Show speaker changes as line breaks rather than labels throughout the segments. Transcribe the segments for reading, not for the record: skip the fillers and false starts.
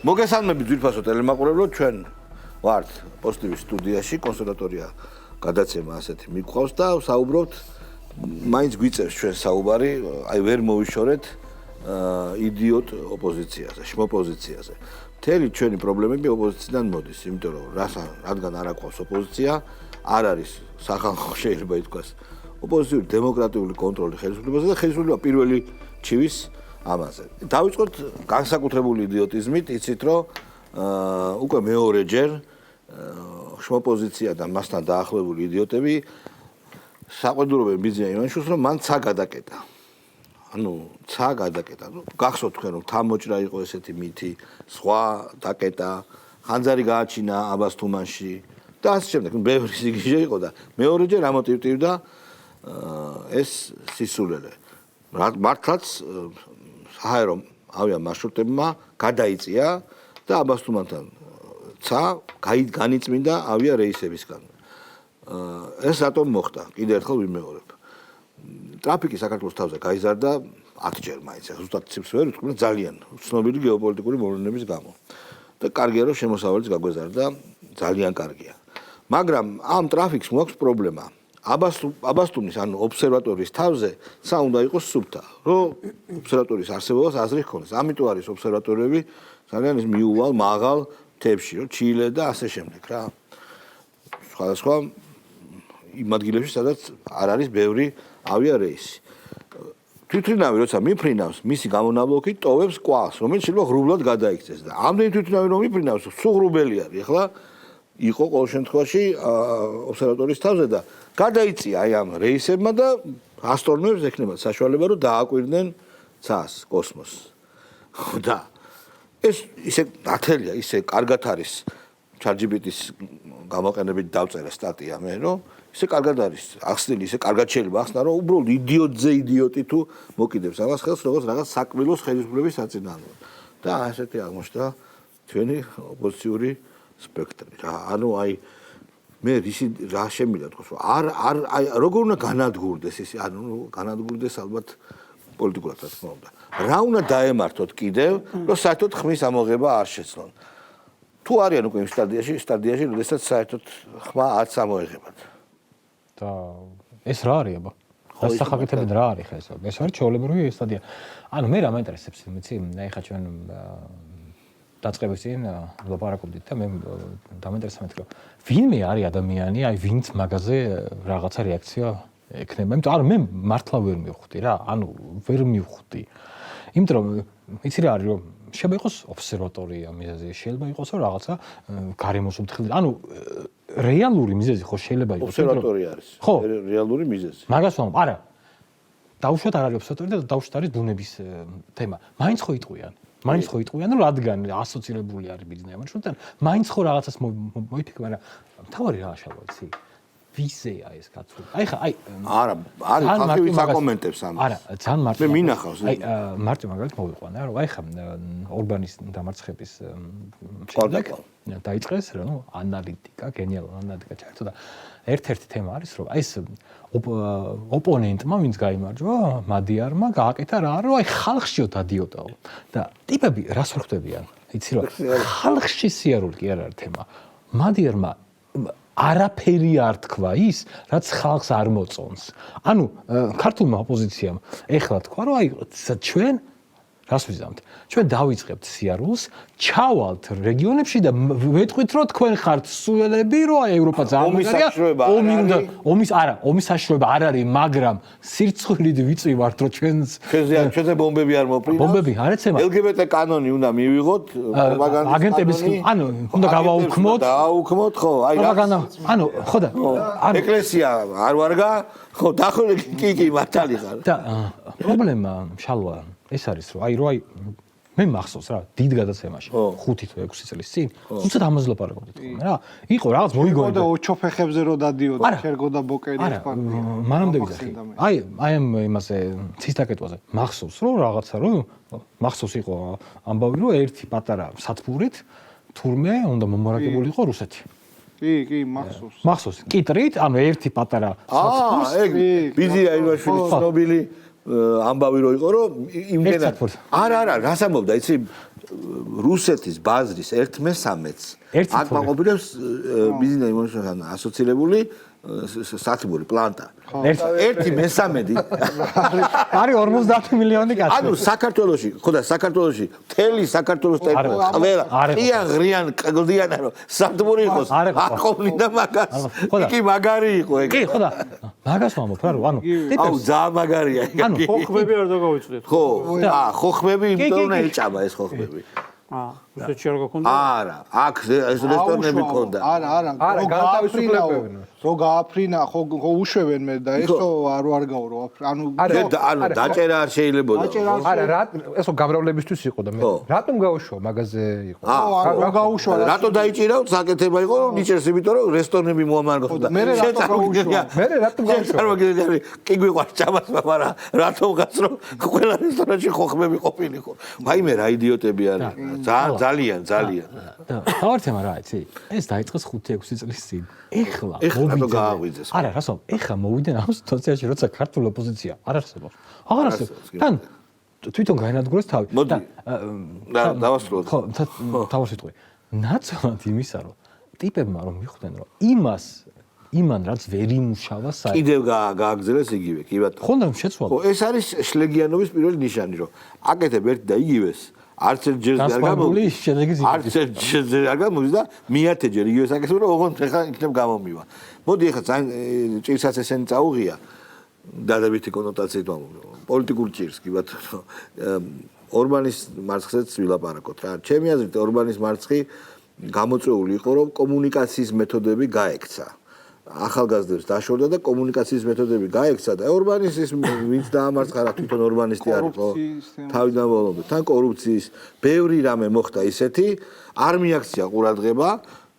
მოგესალმებით ძვირფასო ტელემაყურებლო, ჩვენ ვართ პოზიტივის სტუდიაში, კონსერვატორია გადაცემა ასეთი მიყვავს და საუბრობთ, მაინც გვიწევს ჩვენ საუბარი, აი ვერ მოვიშორეთ იდიოტ ოპოზიციაზე, შმოპოზიციაზე. მთელი ჩვენი პრობლემები ოპოზიციიდან მოდის, იმიტომ რომ რადგან არ აყვავს ოპოზიცია, არ არის სახალხო შეიძლება ითქვას ოპოზიციური დემოკრატიული კონტროლი ხელისუფლებაზე და ხელისუფლება პირველი ჩივის ამაზე. დავიწყოთ განსაკუთრებული იდიოტიზმით, იცით რომ უკვე მეორეჯერ შმოპოზიცია და მასთან დაახლოებული იდიოტები საყვედურობენ ბიზნეს იმაშოს, რომ მან ცა გადაკეტა. ანუ ცა გადაკეტა. გახსოვთ თქვენ რომ თამოჭრა იყო ესეთი მითი, სხვა დაკეტა, ხანძარი გააჩინა აბას თუმანში და ასე შემდეგ. ბევრი სიგიჟე იყო და მეორეჯერ ამოტივტივდა ეს სისულელე. მართლაც საერო ავიამარშრუტებმა გადაიწია და აბას თუმანთან ცა განიწმინდა ავიარეისებისგან. ეს რატომ მოხდა? კიდევ ერთხელ ვიმეორებ. ტრაფიკი საქართველოს თავზე გაიზარდა 10ჯერ მაინც. ზუსტად ციფრს ვერ ვთქვი, ძალიან ცნობილი გეოპოლიტიკური მოვლენების გამო. და კარგია რომ შემოსავალიც გაგვეზარდა, ძალიან კარგია. მაგრამ ამ ტრაფიკს მოაქვს პრობლემა. აბასთუმნის ანუ ობსერვატორიის თავზე ცა უნდა იყოს სუფთა, რომ ობსერვატორიის არსებობას აზრი ჰქონდეს. ამიტომ არის ობსერვატორიები ძალიან ის მიუვალ მაღალ მთებში, რომ ჩილე და ასე შემდეგ რა. სხვადასხვა იმ ადგილებში, სადაც არ არის ბევრი ავიარეისი. თვითმფრინავი როცა მიფრინავს, მისი გამონაბლოკი ტოვებს კვალს, რომელიც შეიძლება ღრუბლად გადაიქცეს და ამდენი თვითმფრინავი რომ მიფრინავს, სულ ღრუბელი არის. ახლა იყო ყოველ შემთხვევაში ობსერვატორიის თავზე და გადაიწია აი ამ რეისებმა და ასტრონომებს ექნებათ საშუალება რომ დააკვირდნენ ცას, კოსმოსს. და ეს ისე ათელია, ისე კარგად არის ChatGPT-ის გამოყენებით დავწერა სტატია მე რომ ისე კარგად არის ახსნილი, ისე კარგად შეიძლება ახსნა რომ უბრალოდ იდიოტზე იდიოტი თუ მოკიდებს ამას ხელს როგორც რაღაც საკმილოს ხელისუფლების საწინააღმდეგო. და ასეთი აღმოჩნდა ჩვენი ოპოზიციური სპექტრი რა. ანუ აი მე რა შემიძლია თქოს რომ აი როგორ უნდა განადგურდეს ის ანუ განადგურდეს ალბათ პოლიტიკურად რა თქმა უნდა. რა უნდა დაემართოთ კიდევ რომ საერთოდ ხმის ამოღება არ შეცვლონ. თუ არიან უკვე იმ სტადიაში, როდესაც საერთოდ ხმა არც ამოეღებათ.
და ეს რა არის აბა? დასახაკეთებენ რა არის ხა ეს? ეს არის ჩვეულებრივი სტადია. ანუ მე რა მაინტერესებს, იცი, აი ხა ჩვენ დაწყების წინ ლაპარაკობდით და მე დამაინტერესა მეთქი რომ ვინმე არის ადამიანი, აი ვინც მაგაზე რაღაცა რეაქცია ექნება. იმიტომ რომ მე მართლა ვერ მივხვდი რა, ანუ ვერ მივხვდი. იმიტომ რომ იცი რა არის რომ შეიძლება იყოს ობსერვატორია მიზეზი, შეიძლება იყოს რომ რაღაცა გარემოსუფრთხილ, ანუ რეალური მიზეზი ხო შეიძლება იყოს
ობსერვატორია არის. ხო, რეალური მიზეზი.
მაგას ვამბობ, არა. დაუშვათ არ არის ობსერვატორია და დაუშვათ არის ბუნების თემა. მაინც ხო იტყვიან. მაინც ხო იტყვიან, რომ რადგან ასოცირებული არის ბიზნესთან მარშრუტთან, მაინც ხო რაღაცას მოიფიქრე, მაგრამ თავარი რა შალვა იცი? ვიზეა ეს კაცო. აი ხა, აი
არა, არის ხალხი ვინც აკომენტებს ამას.
არა, ძალიან მარტო.
მე მინახავს.
აი მარტო მაგალითად მოვიყვანა, რომ აი ხა ორბანის დამარცხების შემდეგ დაიწყეს რა, ნუ ანალიტიკა, გენიალური ანალიტიკა ჩაერთო და ერთ-ერთი თემა არის, რომ აი ეს ოპონენტმა ვინც გაიმარჯვა, მადიარმა გააკეთა რა, რომ აი ხალხშიო დადიოდაო. და ტიპები რას ხვდებიან? იცი რა, ხალხში სიარული კი არ არის თემა. მადიარმა არაფერი არ თქვა ის, რაც ხალხს არ მოწონს. ანუ ქართულმა ოპოზიციამ ეხლა თქვა, რომ აი ჩვენ რას ვიზამთ? ჩვენ დავიწყებთ სიარულს, ჩავალთ რეგიონებში და ვეთქვით, რომ თქვენ ხართ სულელები, რომ აი ევროპა
ძალიან
ომის საშუალება არ არის, მაგრამ სირცხვილით ვიწვივართ, რომ
ჩვენზე ბომბები არ მოფრინავს.
ბომბები არ ეცემა.
LGBT კანონი უნდა მივიღოთ, პროპაგანდის
აგენტების ანუ უნდა გავაუქმოთ.
დააუქმოთ, ხო, აი
პროპაგანდა, ანუ ხო და
ეკლესია არ ვარგა, ხო, დახურე კი მართალი ხარ.
და პრობლემა შალვა ეს არის რომ აი მე მახსოვს რა დიდ გადაცემაში 5 თუ 6 წლის წინ უცებ ამაზე ლაპარაკობდით ხოლმე რა იყო რაღაც მოიგონდა
და ოჩოფეხებზე რო დადიოდა ხერგო და ბოკერი თქვა
მანამდე ვიძახი აი ამ იმაზე ცისდაკეტვაზე მახსოვს რომ რაღაცა რომ მახსოვს იყო ამბავი რომ ერთი პატარა სათბურით თურმე უნდა მომარაგებული იყო რუსეთი
კი მახსოვს
მახსოვს კიტრით ანუ ერთი პატარა
სათბურს ეგ ბიზია ივაშვილის ცნობილი ამბავი რო იყო რომ იმდენად არა რას ამბობდა იცი რუსეთის ბაზრის 1/13-ს
ერთი
აკმაყოფილებს ბიზნეს იმუშავებთან ასოცირებული სათბური პლანტა. 1/13
არის 50 მილიონი კაცი.
ანუ საქართველოში, ხო და საქართველოში მთელი საქართველოს ტერიტორია ყველა ყიან ღრიან გლდიანა რომ სათბური იყოს. აყოლიდა მაგას. კი მაგარი იყო ეგ.
კი, ხო და მაგას ვამბობ რა, ანუ
აუ ძალიან მაგარია ეგ.
ანუ
ხოხმები არ დაგავიწყდეთ.
ხო, ხოხმები იმიტომ უნდა ეჭამა ეს ხოხმები.
რუსეთში არ გქონდა?
არა, აქ ეს რესტორნები ქონდა.
არა, განთავისუფლებენ. რო გააფრინა, ხო უშვევენ მე და ესო არ გავრო. ანუ
დაჭერა არ შეიძლება.
არა, რა ესო გამრავლებისთვის იყო და მე რატომ გაუშვა მაგაზე იყო?
რა გაუშვა?
რატო დაიჭირავთ საკეთება იყო რომ ნიჭერს იმიტომ რომ რესტორნები მოამარგოთ.
მე რატომ გაუშვა?
მე რატომ გაუშვა?
წარმოგიდგენთ, კი გვიყვარს ჭამას, მაგრამ რატომღაც რომ ყველა რესტორანში ხოხმები ყოფილიყო. ვაიმე რა იდიოტები არიან. ძალიან.
თავარცემა რა იცი? ეს დაიწყეს 5-6 წლის წინ. ეხლა
რატო გააღვიძეს?
არა, რასო, ეხლა მოვიდნენ ამ სიტუაციაში, როცა ქართული ოპოზიცია არ არსებობს. აღარ არსებობს. თან თვითონ გაენადგურეს თავი.
მოდი. დავასრულოთ.
ხო, თავი სიტყვი. ნაცვლად იმისა, რომ ტიპებმა რომ მიხვდნენ, რომ იმან რაც ვერ იმუშავა საერთოდ.
კიდევ გააგზელეს იგივე, კი ბატონო.
ხონდა რომ შეცვალა.
ხო, ეს არის შლეგიანობის პირველი ნიშანი, რომ აკეთებ ერთ და იგივეს. არც ერთ ჯერს არ
გამოვიდა შედეგი
არც ერთ ჯერს არ გამოვიდა და მეათე ჯერ იგივე საკეთებ რომ ოღონდ ეხლა იქნებ გამომივა. მოდი ეხლა ძალიან ჭირსაც ესენი წაუღია დადებითი კონოტაციით ვამბობ. პოლიტიკურ ჭირს კი ბატონო. ორბანის მარცხზეც ვილაპარაკოთ რა. ჩემი აზრით ორბანის მარცხი გამოწვეული იყო რომ კომუნიკაციის მეთოდები გაექცა. ახალგაზრდებს დაშორდა და კომუნიკაციის მეთოდები გაექცა და ორბანის ის ვინც დაამარცხა რა თვითონ ორბანისტი არის ხო თავიდან ბოლომდე თან კორუფციის ბევრი რამე მოხდა ისეთი არ მიაქცია ყურადღება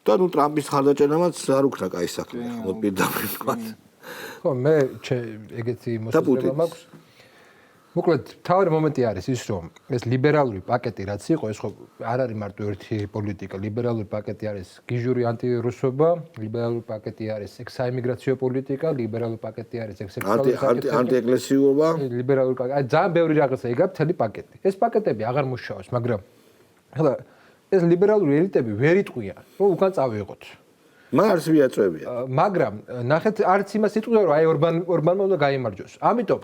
და ნუ ტრამპის ხარდაჭერამაც არ უქნა კაი საქმე ხო პირდაპირ თქვა
ხო მე ეგეთი მოსაზრება მაქვს მოკლედ თავი მომენტი არის ის რომ ეს ლიბერალური პაკეტი რაც იყო ეს ხო არ არის მარტო ერთი პოლიტიკა ლიბერალური პაკეტი არის გიჟური ანტირუსობა ლიბერალური პაკეტი არის ექსაიმიგრაციო პოლიტიკა ლიბერალური პაკეტი არის ექსექსუალური
ანტიეკლესიულობა
ლიბერალური პაკეტი აი ძალიან ბევრი რაღაცა იგავ მთელი პაკეტი ეს პაკეტები აღარ მუშაობს მაგრამ ხლა ეს ლიბერალური ელიტები ვერ იტყვიან რომ უკან წავიღოთ
მარს ვიაწვევია
მაგრამ ნახეთ არც იმას იტყვიან რომ აი ორბანმა უნდა გაიმარჯვოს ამიტომ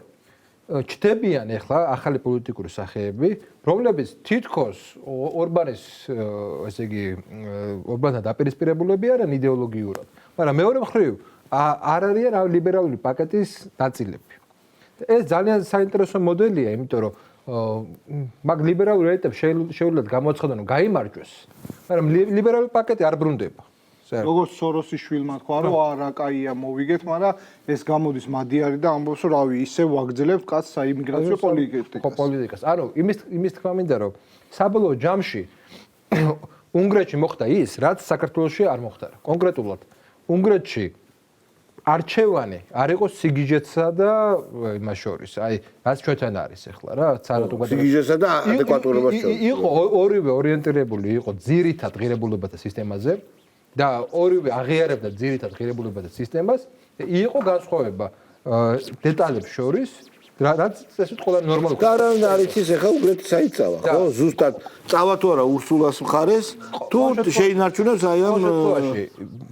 ჩდებიან ახლა ახალი პოლიტიკური სახეები, რომლებიც თითქოს ორბანის, ესე იგი, ორბანთან დაპირისპირებულები არიან იდეოლოგიურად, მაგრამ მეორე მხრივ არ არიან ლიბერალური პაკეტის ნაწილები. ეს ძალიან საინტერესო მოდელია, იმიტომ რომ მაგ ლიბერალურ ელიტებს შეუძლიათ გამოაცხადონ, რომ გაიმარჯვეს, მაგრამ ლიბერალური პაკეტი არ ბრუნდება.
როგორც სოროსის შვილმა თქვა რომ არა კაია მოვიგეთ, მაგრამ ეს გამოდის მადიარი და ამბობს რომ რავი ისე ვაგრძელებთ კაც საიმიგრაციო პოლიტიკას.
ანუ იმის თქვა მინდა რომ საბოლოო ჯამში უნგრეთში მოხდა ის, რაც საქართველოში არ მოხდა. კონკრეტულად უნგრეთში არჩევანი არ იყო სიგიჟეცსა და იმას შორის. აი, რაც ჩვენთან არის ახლა რა, ცალად უბრალოდ
სიგიჟესა და ადეკვატურობას შორის.
იყო ორივე ორიენტირებული იყო ძირითად ღირებულებათა სისტემაზე. და ორივე აღიარებდა ძირითად ღირებულებათა სისტემას, იყო განსხვავება დეტალებს შორის, რაც ეს ყველა ნორმალურია.
და რა არის ის ახლა უბრალოდ საიცავა, ხო? ზუსტად წავა თუ არა ურსულას მხარეს, თუ შეინარჩუნებს აი ამ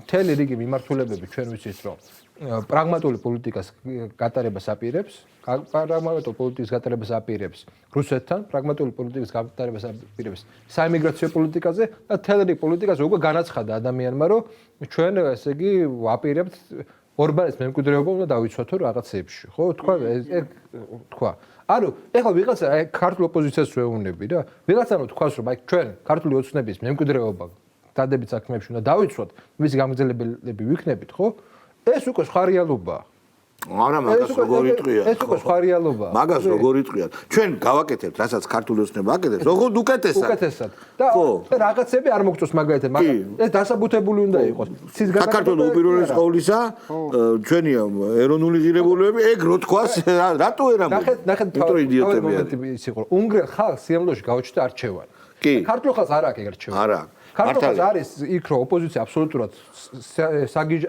მთელი რიგი მიმართულებები ჩვენ ვიცით, რომ პრაგმატული პოლიტიკას გატარებას აპირებს, პრაგმატული პოლიტიკის გატარებას აპირებს რუსეთთან, პრაგმატული პოლიტიკის გატარებას აპირებს საიმიგრაციო პოლიტიკაზე და თელერი პოლიტიკაზე უკვე განაცხადა ადამიანმა, რომ ჩვენ ესე იგი ვაპირებთ ორბანის მემკვიდრეობა უნდა დავიცვათო რაღაცებში, ხო? თქვა. ანუ ეხლა ვიღაცა აი ქართულ ოპოზიციას ვეუბნები რა. ვიღაცა რომ თქვას რომ აი ჩვენ ქართული ოცნების მემკვიდრეობა დადებით საქმეებში უნდა დავიცვათ, მისი გამგზავრებლები ვიქნებით, ხო? ეს უკვე სხვა რეალობაა.
არა, მაგას როგორ იტყვიან?
ეს უკვე სხვა რეალობაა.
მაგას როგორ იტყვიან? ჩვენ გავაკეთებთ, რასაც ქართული ოცნება აკეთებს, ოღონდ უკეთესად.
და რაღაცები არ მოგწოს მაგალითად, მაგრამ ეს დასაბუთებული უნდა იყოს.
საქართველოს უპირველეს ყოვლისა, ჩვენი ეროვნული ღირებულებები, ეგ რო თქვას, რატო ვერ ამბობ?
ნახეთ, იდიოტები ის იყო. უნგრელ ხალხს სიამოვნებაში გაუჩნდა არჩევანი. ქართულ ხალხს არ აქვს ეგ არჩევანი.
არა.
ქართულს არის იქ რომ ოპოზიცია აბსოლუტურად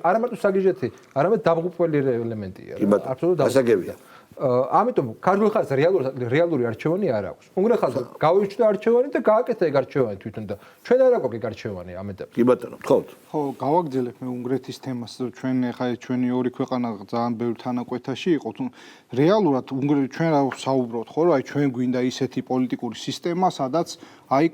არა მარტო საგიჟეთი, არამედ დამღუპველი ელემენტია.
აბსოლუტურად დასაგებია.
ამიტომ ქართულ ხალხს რეალური არჩევანი არ აქვს. უნგრელ ხალხს გავიჩნდა არჩევანი და გააკეთა ეგ არჩევანი თვითონ და ჩვენ არ აქვს ეგ არჩევანი ამ ეტაპზე.
კი ბატონო, თხოვთ.
ხო, გავაგრძელებ მე უნგრეთის თემას. ჩვენ ახლა ჩვენი ორი ქვეყანა ძალიან ბევრ თანაკვეთაში იყო. რეალურად ჩვენ რა საუბრობთ, ხო, რომ აი ჩვენ გვინდა ისეთი პოლიტიკური სისტემა, სადაც აი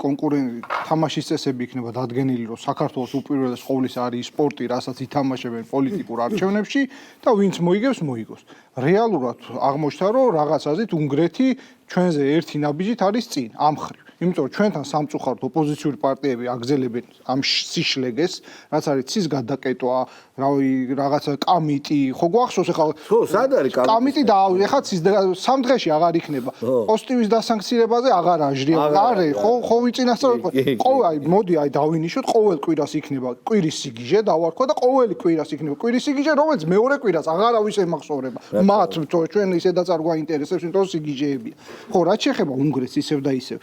თამაშის წესები იქნება დადგენილი, რომ საქართველოს უპირველეს ყოვლისა არის სპორტი, რასაც ითამაშებენ პოლიტიკურ არჩევნებში და ვინც მოიგებს, მოიგოს. რეალურად აღმოჩნდა, რომ რაღაცაზით უნგრეთი ჩვენზე ერთი ნაბიჯით არის წინ, ამ ხრივ. იმიტომ რომ ჩვენთან სამწუხაროდ ოპოზიციური პარტიები აგზელებენ ამ სიშლეგეს, რაც არის ცის გადაკეტვა, რაღაცა კამიტი, ხო გვახსოვს ახლა
ხო, სად არის
კამიტი და ახლა ცის 3 დღეში აღარ იქნება. პოზიტივის დასანქცირებაზე აღარ აჟრია. არე, ხო ვიწინასწორებ. აი მოდი აი დავინიშნოთ, ყოველ კვირას იქნება კვირის სიგიჟე დავარქვა და ყოველი კვირას იქნება კვირის სიგიჟე, რომელიც მეორე კვირას აღარავის ემახსოვრება. მათ ჩვენ ისედაც არ გვაინტერესებს, იმიტომ რომ სიგიჟეებია. ხო, რაც შეეხება უნგრეთს ისევ და ისევ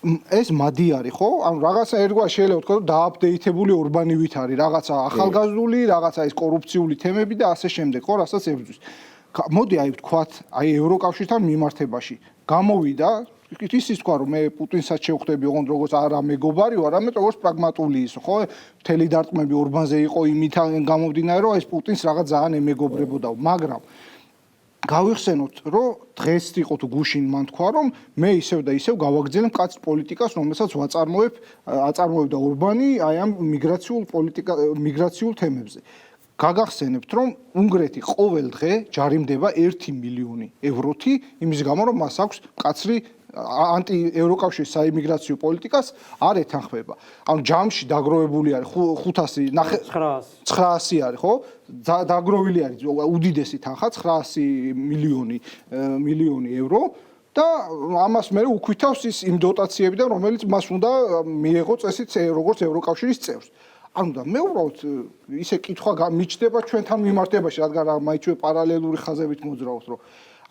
ეს მადიარი ხო? ანუ რაღაცა ერთგვარ შეიძლება ვთქვა რომ დააპდეიტებული ორბანივით არის, რაღაცა ახალგაზრდული, რაღაცა ეს კორუფციული თემები და ასე შემდეგ, ხო, რასაც ებრძვის. მოდი აი ვთქვათ, აი ევროკავშირთან მიმართებაში გამოვიდა ისიც თქვა რომ მე პუტინსაც შევხვდები ოღონდ როგორც არა მეგობარი ვარ, არამედ როგორც პრაგმატული ისო, ხო? მთელი დარტყმები ორბანზე იყო იმით გამომდინარე, რომ ეს პუტინს რაღაც ძალიან ემეგობრებოდა, მაგრამ გავიხსენოთ, რომ დღეს იყო თუ გუშინ მან თქვა, რომ მე ისევ და ისევ გავაგრძელებ კაც პოლიტიკას, რომელსაც აწარმოებდა ორბანი აი ამ მიგრაციულ თემებზე. გაგახსენებთ, რომ უნგრეთი ყოველ დღე ჯარიმდება 1 მილიონი ევროთი იმის გამო, რომ მას აქვს მკაცრი ანტიევროკავშირის საიმიგრაციო პოლიტიკას არ ეთანხმება. ანუ ჯამში დაგროვებული არის 900 არის, ხო? დაგროვილი არის უდიდესი თანხა 900 მილიონი евро და ამას მე უკვითავს ის იმ დოტაციებიდან, რომელიც მას უნდა მიეღო წესით როგორც ევროკავშირის წევრს. ანუ და მე უბრალოდ ისე კითხვა მიჩნდება ჩვენთან მიმართებაში, რადგან მაინც ჩვენ პარალელური ხაზებით მოძრაობთ, რომ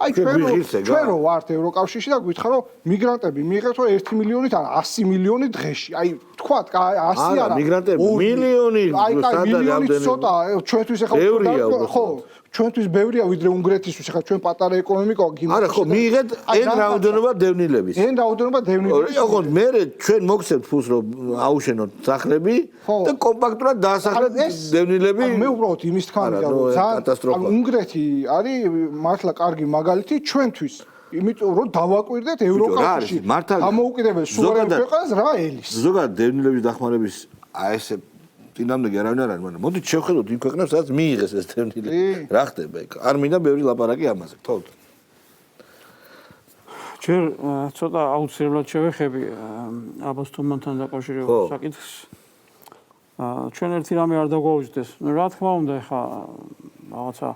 აი ჩვენ რო ვართ ევროკავშირში და გითხრა რომ მიგრანტები მიიღეთ რომ 1 მილიონით არა 100 მილიონი დღეში. აი თქვათ 100 არა
მიგრანტები მილიონი
ცოტა ჩვენთვის ახლა ხო ჩვენთვის ბევრია ვიდრე უნგრეთისთვის ახლა ჩვენ პატარა ეკონომიკა გვაქვს.
არა ხო მიიღეთ ეს რაოდენობა დევნილების. ოღონდ მე ჩვენ მოგცემთ ფულს რომ აუშენოთ სახლები და კომპაქტურად დაასახლეთ დევნილები.
მე უბრალოდ იმის თქმა რომ ძალიან უნგრეთი არის მართლა კარგი მაგალითი ჩვენთვის. იმიტომ რომ დავაკვირდეთ ევროკავშირში დამოუკიდებელ სუვერენ ქვეყანას რა ელის.
ზოგადად დევნილების დახმარების აი ესე წინამდე არავინ არ არის, მაგრამ მოდით შევხედოთ იმ ქვეყნებს, სადაც მიიღეს ეს დევნილები. რა ხდება იქ? არ მინდა ბევრი ლაპარაკი ამაზე, თქოთ.
ჯერ ცოტა აუცილებლად შევეხები აბას თუმანთან დაკავშირებულ საკითხს. ჩვენ ერთი რამე არ დაგვაუჯდეს. რა თქმა უნდა, ხა რაღაცა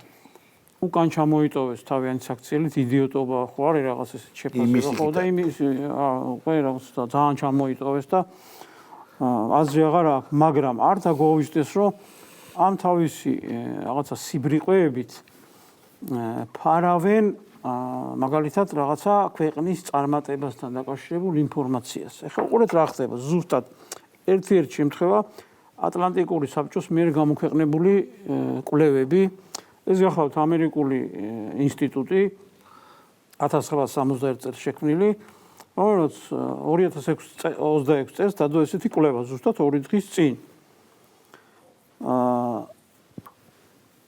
უკან ჩამოიტოვეს თავიანთი საქციელით იდიოტობა ხო არის რაღაც ეს შეფასება ხო და იმის ხო რაღაც ძალიან ჩამოიტოვეს და აზრი აღარ აქვს, მაგრამ არ დაგვაუჯდეს, რომ ამ თავისი რაღაცა სიბრიყვეებით ფარავენ მაგალითად რაღაცა ქვეყნის წარმატებასთან დაკავშირებულ ინფორმაციას. ეხლა უყურეთ რა ხდება, ზუსტად ერთ-ერთი შემთხვევა ატლანტიკური საბჭოს მიერ გამოქვეყნებული კვლევები. ეს გახლავთ ამერიკული ინსტიტუტი 1961 წელს შექმნილი, რომელიც 2026 წელს დადო ესეთი კვლევა ზუსტად 2 დღის წინ.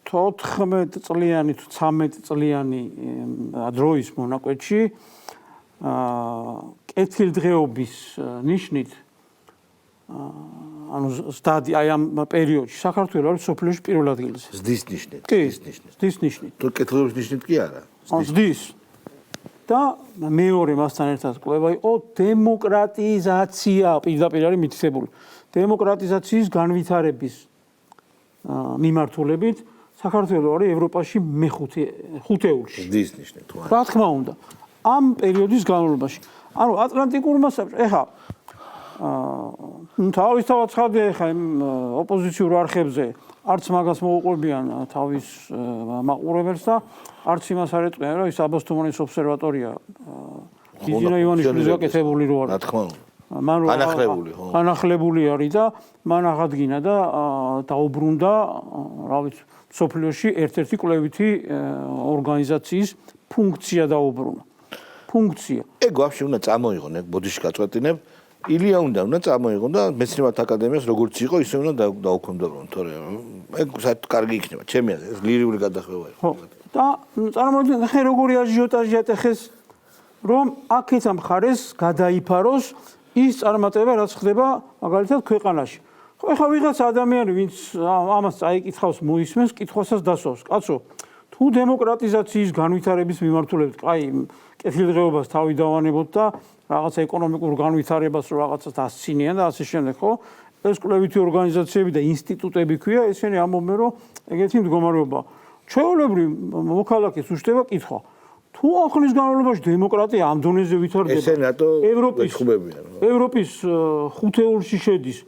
14 წლიანი თუ 13 წლიანი დროის მონაკვეთში კეთილდღეობის ნიშნით ანუ სტადი აი ამ პერიოდში საქართველოს არის სოფლიოში პირველ ადგილზე.
ზდის ნიშნით.
ზდის ნიშნით.
თუ კეთილდღეობის ნიშნით კი არა.
ზდის. და მეორე მასთან ერთად კვლევა იყო დემოკრატიზაცია, პირდაპირ არის მითითებული. დემოკრატიზაციის განვითარების მიმართულებით საქართველოს არის ევროპაში ხუთეულში.
ზდის ნიშნით.
რა თქმა უნდა, ამ პერიოდის განმავლობაში. ანუ ატლანტიკურმა საბჭომ, ეხა თავისთავად ხარდი ეხა ოპოზიციურ არხებზე არც მაგას მოუყვებიან თავის მაყურებელს და არც იმას არ ეტყვიან, რომ ის აბას თუმანის ობსერვატორია ბიძინა ივანიშვილის გაკეთებული რო არის.
რა თქმა უნდა.
მან ანახლებული არის და მან აღადგინა და დაუბრუნდა, რა ვიცი, სოფლიოში ერთ-ერთი კვლევითი ორგანიზაციის ფუნქცია დაუბრუნა. ფუნქცია.
ეგ ვაფშე უნდა წამოიღონ, ეგ ბოდიში გაწყვეტინებ. ილია უნდა წამოიღონ და მეცნიერებათა აკადემიას როგორც იყო, ისე უნდა დაუქვემდებარონ, თორე ეგ საერთოდ კარგი იქნება, ჩემი აზრით, ეს ლირიული გადახვევა იყო.
ხო. და წარმოიდგინეთ, ხე როგორი აჟიოტაჟი ატეხეს, რომ აქეც ამ მხარეს გადაიფაროს ის წარმატება, რაც ხდება მაგალითად ქვეყანაში. ხო, ეხლა ვიღაც ადამიანი, ვინც ამას წაიკითხავს, მოისმენს, კითხვასაც დასვავს. კაცო, თუ დემოკრატიზაციის განვითარების მიმართულებით, აი, კეთილდღეობას თავი დავანებოთ და რაღაცა ეკონომიკურ განვითარებას რაღაცას დასცინიან და ასე შემდეგ, ხო? ეს კვლევითი ორგანიზაციები და ინსტიტუტები ქვია, ესენი ამბობენ, რომ ეგეთი მდგომარეობაა. ჩვეულებრივ მოქალაქეს უშდება კითხვა. თუ ახლის განმავლობაში დემოკრატია ამ დონეზე ვითარდება,
ესე რატო
ევროპის ევროპის ხუთეულში შედის.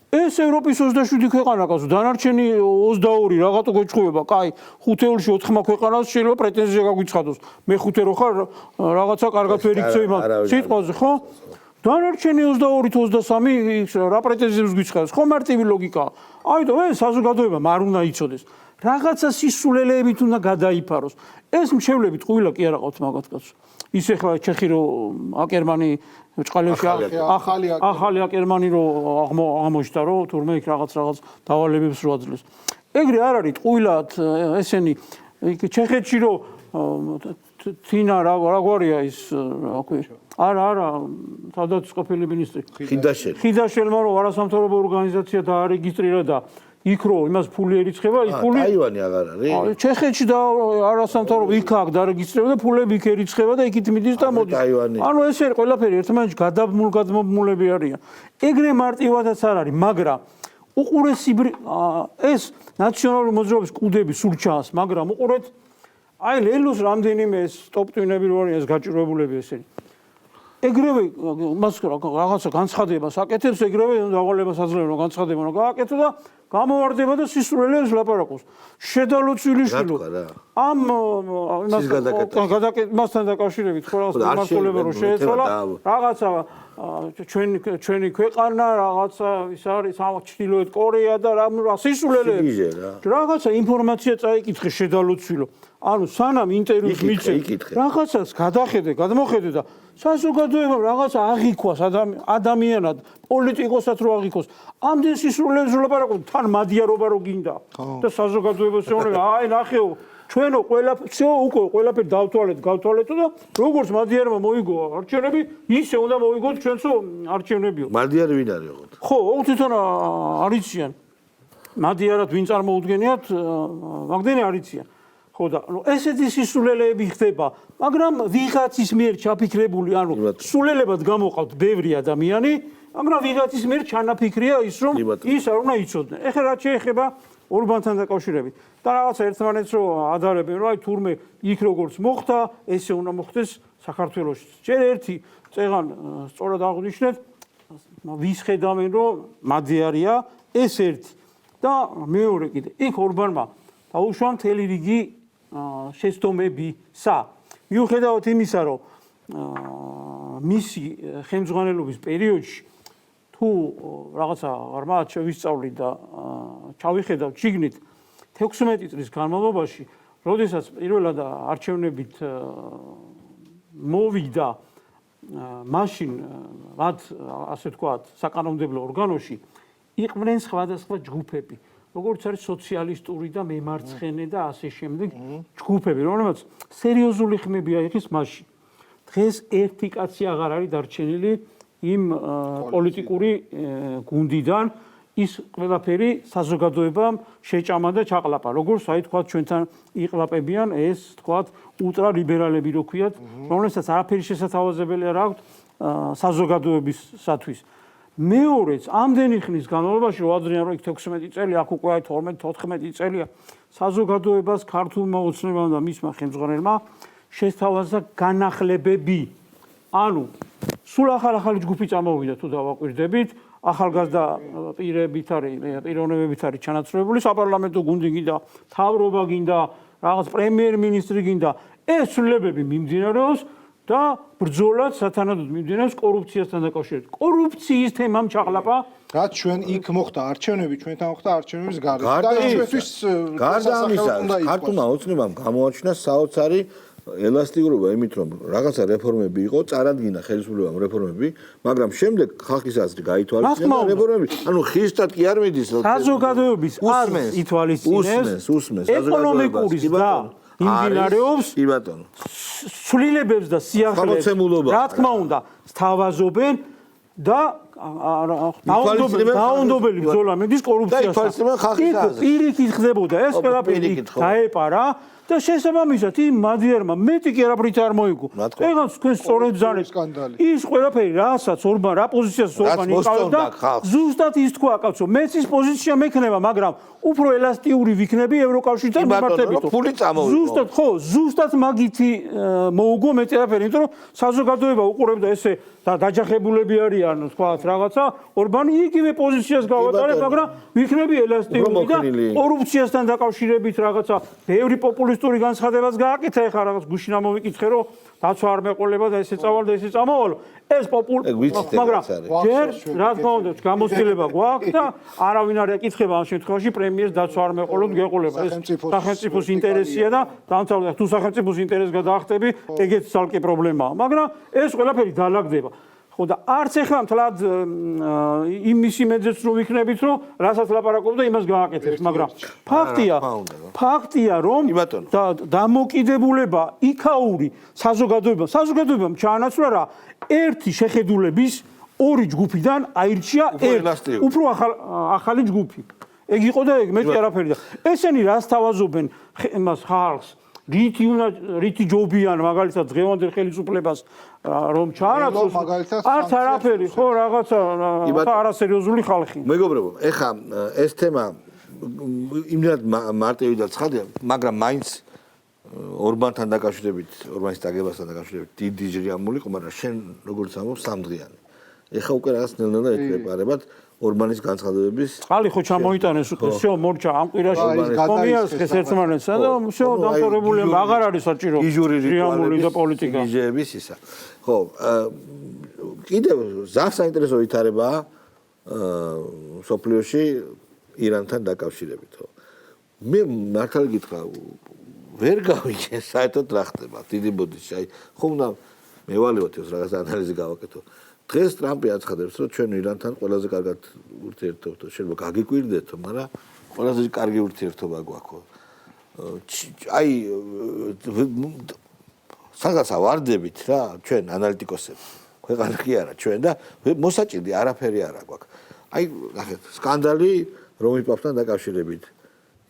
ეს ევროპის 27 ქვეყანა კაცო, დანარჩენი 22 რაღაცა გვეჭხუება. კაი, ხუთეულში 4 ქვეყანას შეიძლება პრეტენზია გაგვიცხადოს. მე ხუთე რო ხარ, რაღაცა კარგად ვერ იქცევი მაგ სიტყვაზე, ხო? დანარჩენი 22 თუ 23 რა პრეტენზიებს გვიცხადოს? ხო, მარტივი ლოგიკაა. ამიტომ ეს საზოგადოება არ უნდა იცოდეს. რაღაცა სისულელეებით უნდა გადაიფაროს. ეს მშევლები ტყუილა კი არა ყავთ მაგათ კაცო. ის ეხლა ჩეხი რო აკერმანი ჭყალებში ახალი აკერმანი რო აღმოჩნდა რო თურმე იქ რაღაც დავალებებს რო აძლევს. ეგრე არ არის ტყუილად ესენი ჩეხეთში რო თინა რა გვარია ის რა ქვია არა სადაც ყოფილი მინისტრი ხიდაშელმა რო არასამთავრობო ორგანიზაცია დაარეგისტრირა და იქ რო იმას ფული ერიცხება, ის ფული
ტაივანი აღარ არის.
ჩეხეთში და არასამთავრობო იქ აქ დაარეგისტრირება და ფულები იქ ერიცხება და იქით მიდის და მოდის. ანუ ეს ყველაფერი ერთმანეთში გადამობმულები არიან. ეგრე მარტივადაც არ არის, მაგრამ უყურესიბრი ეს ნაციონალური მოძრაობის კუდები სულ ჩანს, მაგრამ უყურეთ აი ლელოს რამდენიმე ეს ტოპტვინები რო არიან ეს გაჭირვებულები ესენი. ეგრევე მას რაღაცა განცხადებას აკეთებს, ეგრევე დავალებას აძლევენ რომ განცხადება რომ გააკეთო და გამოვარდება და სისულელეებს ლაპარაკობს. შედალოცვილიშვილო ამ გადაკეთებასთან დაკავშირებით ხო რაღაცა მასშტაბები რო შეეცვალა რაღაცა ჩვენი ქვეყანა რაღაცა ის არის ჩრდილოეთ კორეა და რა სისულელეებს რაღაცა ინფორმაცია წაიკითხე შედალოცვილო. ანუ სანამ ინტერვიუს მიცემ რაღაცას გადახედე, გადმოხედე და საზოგადოებამ რაღაცა აღიქვას ადამიანად, პოლიტიკოსად რო აღიქვას. ამდენ სისულელეებს ლაპარაკობ, თან მადიარობა რო გინდა. და საზოგადოებას ეუბნება, აი ნახეო, ჩვენო ყველაფერი გავთვალეთო და როგორც მადიარმა მოიგო არჩევნები, ისე უნდა მოიგოთ ჩვენცო არჩევნებიო.
მადიარი ვინ არის ოღონდ?
ხო, თვითონ არიციან. მადიარად ვინ წარმოუდგენიათ, მაგდენი არიციან. ხო და ესეთი სისულელეები ხდება, მაგრამ ვიღაცის მიერ ჩაფიქრებული, ანუ სულელებად გამოყავთ ბევრი ადამიანი, მაგრამ ვიღაცის მიერ ჩანაფიქრია ის, რომ ის არ უნდა იცოდნენ. ეხლა რაც შეეხება ორბანთან დაკავშირებით და რაღაცა ერთმანეთს რო ადარებენ, რომ აი თურმე იქ როგორც მოხდა, ესე უნდა მოხდეს საქართველოში. ჯერ ერთი წეღან სწორად აღნიშნეთ, ვის ხედავენ, რომ მადიარია ეს ერთი და მეორე კიდე. იქ ორბანმა დაუშვა მთელი რიგი შეცდომებისა. მიუხედავად იმისა, რომ მისი ხელმძღვანელობის პერიოდში თუ რაღაცა ღრმად შევისწავლით და ჩავიხედავთ შიგნით 16 წლის განმავლობაში, როდესაც პირველად არჩევნებით მოვიდა მაშინ მათ ასე ვთქვათ საკანონმდებლო ორგანოში იყვნენ სხვადასხვა ჯგუფები. როგორც არის სოციალისტური და მემარცხენე და ასე შემდეგ ჯგუფები, რომლებიც სერიოზული ხმები აიღეს მაშინ. დღეს ერთი კაცი აღარ არის დარჩენილი იმ პოლიტიკური გუნდიდან, ის ყველაფერი საზოგადოებამ შეჭამა და ჩაყლაპა. როგორც აი თქვა ჩვენთან იყლაპებიან ეს თქვა ულტრალიბერალები რო ქვიათ, რომლებსაც არაფერი შესათავაზებელი არ აქვთ საზოგადოებისათვის. მეორეც ამდენი ხნის განმავლობაში რო ადრიან რო იქ 16 წელი, აქ უკვე აი 12-14 წელია საზოგადოებას ქართულმა ოცნებამ და მისმა ხელმძღვანელმა შესთავაზა განახლებები. ანუ სულ ახალი ჯგუფი წამოვიდა თუ დავაკვირდებით, ახალგაზრდა პიროვნებებით არის ჩანაცვლებული, საპარლამენტო გუნდი გინდა, მთავრობა გინდა, რაღაც პრემიერ-მინისტრი გინდა, ეს ცვლილებები მიმდინარეობს და ბრძოლაც სათანადოდ მიმდინარეობს კორუფციასთან დაკავშირებით. კორუფციის თემამ ჩაყლაპა.
რაც ჩვენ იქ მოხდა არჩევნები, ჩვენთან მოხდა არჩევნების გარდა.
გარდა ამისა, ქართულმა ოცნებამ გამოაჩინა საოცარი ელასტიურობა იმით რომ რაღაცა რეფორმები იყო, წარადგინა ხელისუფლებამ რეფორმები, მაგრამ შემდეგ ხალხის აზრი გაითვალისწინა და რეფორმები, ანუ ხისტად კი არ მიდის
საზოგადოების აზრს ითვალისწინებს, ეკონომიკური და იმდინარეობს
კი ბატონო.
ცვლილებებს და სიახლეებს, რა თქმა უნდა, სთავაზობენ და დაუნდობელი ბრძოლა მიდის კორუფციასთან. პირიქით ხდებოდა ეს ყველაფერი დაეპარა და შესაბამისად იმ მადიერმა მეტი კი არაფრით არ მოიგო. ეხლა თქვენ სწორედ ბრძანეთ ის ყველაფერი რასაც ორბან რა პოზიციას ორბანი იყავდა ზუსტად ის თქვა კაცო მეც ის პოზიცია მექნება მაგრამ უფრო ელასტიური ვიქნები ევროკავშირთან მიმართებით. ზუსტად ხო ზუსტად მაგითი მოუგო მეტი არაფერი იმიტომ რომ საზოგადოება უყურებდა ესე და დაჯახებულები არიან თქვა რაღაცა ორბანი იგივე პოზიციას გავატარებ მაგრამ ვიქნები ელასტიური და კორუფციასთან დაკავშირებით რაღაცა ბევრი პოპულისტური განცხადებაც გააკეთა ეხლა რაღაც გუშინ ამოვიკითხე რომ დაცვა არ მეყოლება და ესე წავალ და ესე წამოვალ ეს მაგრამ ჯერ რა თქმა უნდა გამოცდილება გვაქვს და არავინ არ ეკითხება ამ შემთხვევაში პრემიერს დაცვა არ მეყოლოთ გეყოლება ეს სახელმწიფოს ინტერესია და დამთავრდა თუ სახელმწიფოს ინტერესს გადაახტები ეგეც ცალკე პრობლემაა მაგრამ ეს ყველაფერი დაალაგდება ხო და არც ეხლა მთლად იმის იმედზეც რო ვიქნებით რომ რასაც ლაპარაკობდა იმას გააკეთებს მაგრამ ფაქტია რომ დამოკიდებულება იქაური საზოგადოებამ ჩაანაცვლა რა ერთი შეხედულების ორი ჯგუფიდან აირჩია ერთი უფრო ახალი ჯგუფი ეგ იყო და ეგ მეტი არაფერი და ესენი რას თავაზობენ იმას ხალხს რითი ჯობიან მაგალითად დღევანდელ ხელისუფლებას რომ ჩაანაცვლოს არც არაფერი ხო რაღაცა არასერიოზული ხალხი
მეგობრებო ეხა ეს თემა იმდენად მარტივი და ცხადია მაგრამ მაინც ორბანთან დაკავშირებით ორბანის დაგებასთან დაკავშირებით დიდი ჯერი ამული ყო მაგრამ შენ როგორც ამბობ სამდღიანი ეხა უკვე რაღაც ნელ-ნელა ეკრეპარებად ორბანის განცხადებების
წყალი ხო ჩამოიტანეს უკვე всё მორჩა ამ კვირაში კომიას ერთმანეთსა და всё დამთავრებული აღარ არის საჭირო რეალური და პოლიტიკა
იჟეების ისა ხო კიდევ ზას საინტერესო ვითარებაა სოფლიოში ირანთან დაკავშირებით ხო მე მართალი გითხრა ვერ გავიგე საერთოდ რა ხდება დიდი ბოდიში აი ხომ და მე ვალევთ ეს რაღაც ანალიზი გავაკეთო დღეს ტრამპი აცხადებს რომ ჩვენ ირანთან ყველაზე კარგად ურთიერთობთ შეიძლება გაგიკვირდეთო მაგრამ ყველაზე კარგი ურთიერთობა გვაქვს აი სადაც ავარდებით რა ჩვენ ანალიტიკოსები ქვეყანა კი არა ჩვენ და მოსაჭიდი არაფერი არ აქვს აი ნახეთ სკანდალი რომი პაპთან დაკავშირებით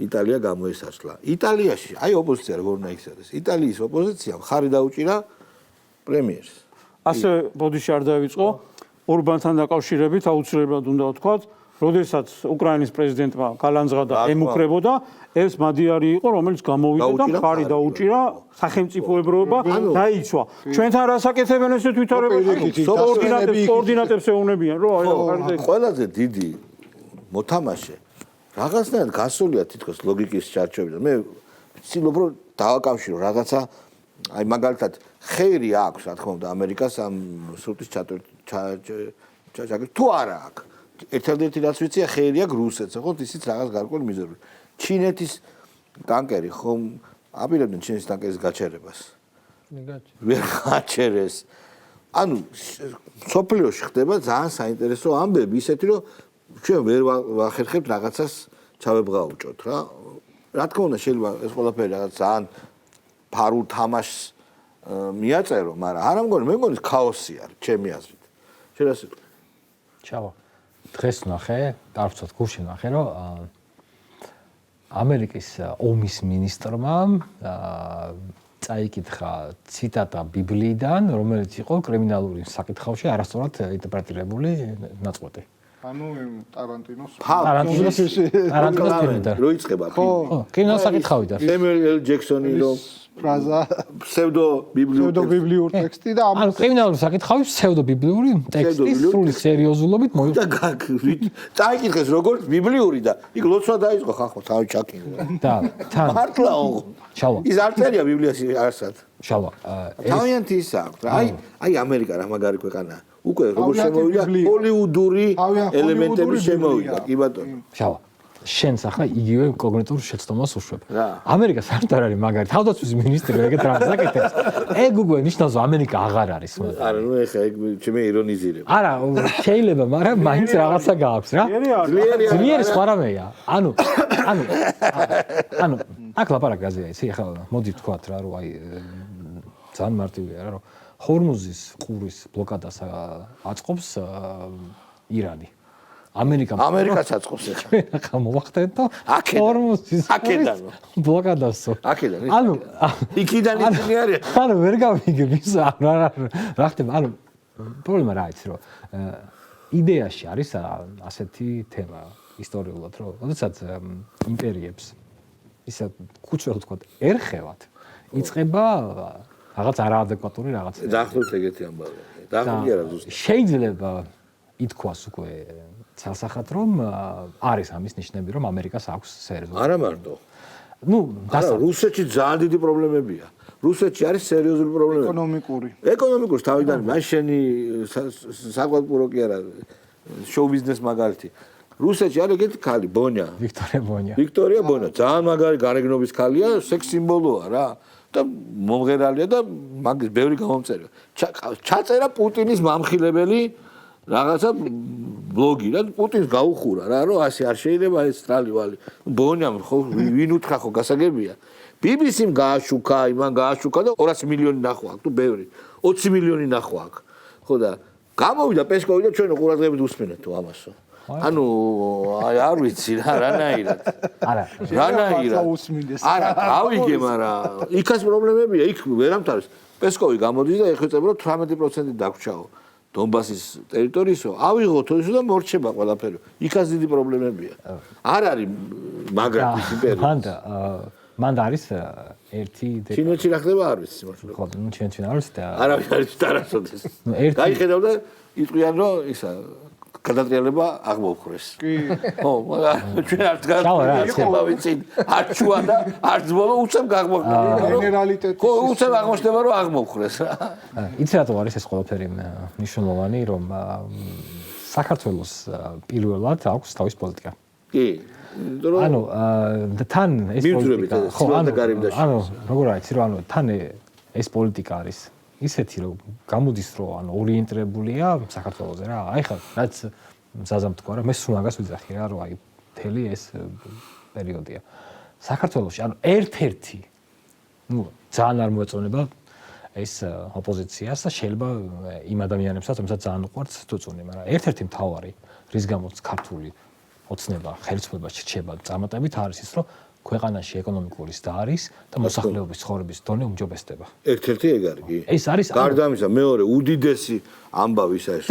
იტალია გამოისასლა იტალიაში აი ოპოზიცია როგორ უნდა იქცეს იტალიის ოპოზიციამ ხარი დაუჭირა პრემიერს
ასე ბოდიში არ დაივიწყო ორბანთან დაკავშირებით აუცილებლად უნდა ვთქვათ როდესაც უკრაინის პრეზიდენტმა გალანძღადა ემუქრებოდა ეს მადიარი იყო რომელიც გამოვიდა და ხარი დაუჭირა სახელმწიფოებრიობა დაიცვა ჩვენთან რას აკეთებენ ესეთ ვითარებაში კოორდინატებს ეუნებიან რომ აი
ყველაზე დიდი მოთამაშე რაღაცნაირად გასულია თითქოს ლოგიკის ჩარჩოებიდან მე ვცდილობ რომ დავაკავშირო რაღაცა აი მაგალითად ხეირი აქვს რა თქმა უნდა ამერიკას ამ სრუტის ჩაჭაკ თუ არა აქვს ერთადერთი რაც ვიცია ხეირი აქვს რუსეთს ხო ისიც რაღაც გარკვეული მიზეზი ჩინეთის ტანკერი ხომ აპირებდნენ ჩინეთის ტანკერის გაჩერებას ვერ გაჩერეს ანუ სოფლიოში ხდება ძალიან საინტერესო ამბები ისეთი რომ ჩვენ ვერ ვახერხებთ რაღაცას ჩავებღაუჭოთ რა თქმა უნდა შეიძლება ეს ყველაფერი რაღაც ძალიან ფარულ თამაშს მიაწერო, მაგრამ არ მე მგონი ქაოსი არის, ჩემი აზრით. შეიძლება
ჩავა. დღეს ნახე, დავწოთ გუშინ ნახე, რომ ამერიკის ომის მინისტრმა წაიკითხა ციტატა ბიბლიიდან, რომელიც იყო კრიმინალური საკითხავში არასწორად ინტერპრეტირებული ნაწყვეტი.
ანუ ტარანტინოს
ტარანტინოს
რო იწყება
ხო კრიმინალ საკითხავიდან
სემუელ ჯექსონი რო
ფრაზა
ფსევდობიბლიურ
ტექსტი და
ანუ კრიმინალური საკითხავი ფსევდობიბლიური ტექსტი სრული სერიოზულობით
და წაიკითხეს როგორც ბიბლიური და იქ ლოცვა დაიწყო ხახო თავი ჩაკინდა
და თან
მართლაო
ჩავა
ის არ წერია ბიბლიაში არსად
ჩავა
თავიანთი ისა აი ამერიკა რა მაგარი ქვეყანაა უკვე როგორ შემოვიდა ჰოლივუდური ელემენტები შემოვიდა კი ბატონო
ჩავა შენს ახლა იგივე კოგნიტურ შეცდომას უშვებ.
რა.
ამერიკა საერთოდ არ არის მაგარი. თავდაცვის მინისტრი ეგეთ რამეს აკეთებს. ეგ უკვე ნიშნავს რომ ამერიკა აღარ არის.
არა, ნუ ეხა ეგ ჩემი ირონიზირება.
არა, შეიძლება, მაგრამ მაინც რაღაცა გააქვს რა. ძლიერი სხვა რამეა. ანუ აქ ლაპარაკი იცი, ახლა მოდი ვთქვათ რა, რომ აი ძალიან მარტივია რა, რომ ჰორმუზის ყურის ბლოკადას აწყობს ირანი.
ამერიკაც აწყობს ეხლა.
ახლა მოვახდეთ და ჰორმუზის
აქედან
ბლოკადასო.
აქედან
ანუ
იქიდან ისინი არის.
ანუ ვერ გავიგებ ის რა ხდება, ანუ პრობლემა რა იცი, რომ იდეაში არის ასეთი თემა ისტორიულად, რომ როდესაც იმპერიებს ისე ქუჩველ ვთქვათ, ერხევათ, იწყება რაღაც არაადეკვატური რაღაც.
დაახლოებით ეგეთი ამბავია. დაახლოებით არა ზუსტად.
შეიძლება ითქვას უკვე ცალსახად, რომ არის ამის ნიშნები, რომ ამერიკას აქვს სერიოზული.
არა მარტო.
ნუ
არა, რუსეთში ძალიან დიდი პრობლემებია. რუსეთში არის სერიოზული პრობლემები. ეკონომიკური თავიდან მან შენი საკვალპურო კი არა შოუ ბიზნეს მაგალითი. რუსეთში არის ეგეთი ქალი ბონია. ვიქტორია ბონია. ძალიან მაგარი გარეგნობის ქალია, სექს სიმბოლოა რა. და მომღერალია და მაგის ბევრი გამომწერია. ჩაწერა პუტინის მამხილებელი რაღაცა ბლოგი რა პუტინს გაუხურა რა რომ ასე არ შეიძლება ეს ტრალივალი. ბონიამ ხო ვინ უთხრა ხო გასაგებია. BBC-მ გააშუქა, იმან გააშუქა და 200 მილიონი ნახვა აქვს თუ ბევრი. 20 მილიონი ნახვა აქვს. ხო და გამოვიდა პესკოვი და ჩვენ ყურადღებით უსმენთ თუ ამასო. ანუ არ ვიცი რა რანაირად.
არა.
რანაირად. არა, გავიგე, მაგრამ იქაც პრობლემებია, იქ ვერ ამთავრებს. პესკოვი გამოდის და ეხვეწება რომ 18% დაგვრჩაო დონბასის ტერიტორიისო, ავიღოთ ისო და მორჩება ყველაფერი. იქაც დიდი პრობლემებია. არ არის მაგრატის იმპერია.
მანდა არის ერთი
ჩინეთში რა ხდება არ ვიცი მართლა.
ხო, ნუ ჩინეთში არ არის და
არავის არის დარასოდეს. გაიხედავ და იტყვიან რომ ისა გადატრიალება აღმოვხრეს. კი. ხო, ჩვენ არც გადატრიალება ვიცი. არც შუა და არც ბოლო უცებ აღმოვხრეს.
გენერალიტეტი.
ხო, უცებ აღმოჩნდება რომ აღმოვხრეს რა.
იცი რატო არის ეს ყველაფერი მნიშვნელოვანი, რომ საქართველოს პირველად აქვს თავის პოლიტიკა.
კი.
ანუ თან ეს პოლიტიკა ხო ანუ როგორ არის რომ ანუ თან ეს პოლიტიკა არის ისეთი რომ გამოდის რომ ანუ ორიენტირებულია საქართველოზე რა აი ხა რაც მზაზამ თქვა რა მე სულ მაგას ვიძახი რა რომ აი მთელი ეს პერიოდია საქართველოში ანუ ერთ-ერთი ნუ ძალიან არ მოეწონება ეს ოპოზიციას და შეიძლება იმ ადამიანებსაც რომელსაც ძალიან უყვართ თუწუნი მაგრამ ერთ-ერთი მთავარი რის გამოც ქართული ოცნება, ხელისუფლება რჩება წარმატებით არის ის, რომ ქვეყანაში ეკონომიკურის და არის და მოსახლეობის ცხოვრების დონე უმჯობესდება.
ერთ-ერთი ეგ არის კი.
ეს არის
გარდა ამისა, მეორე უდიდესი ამბავი ისა ეს.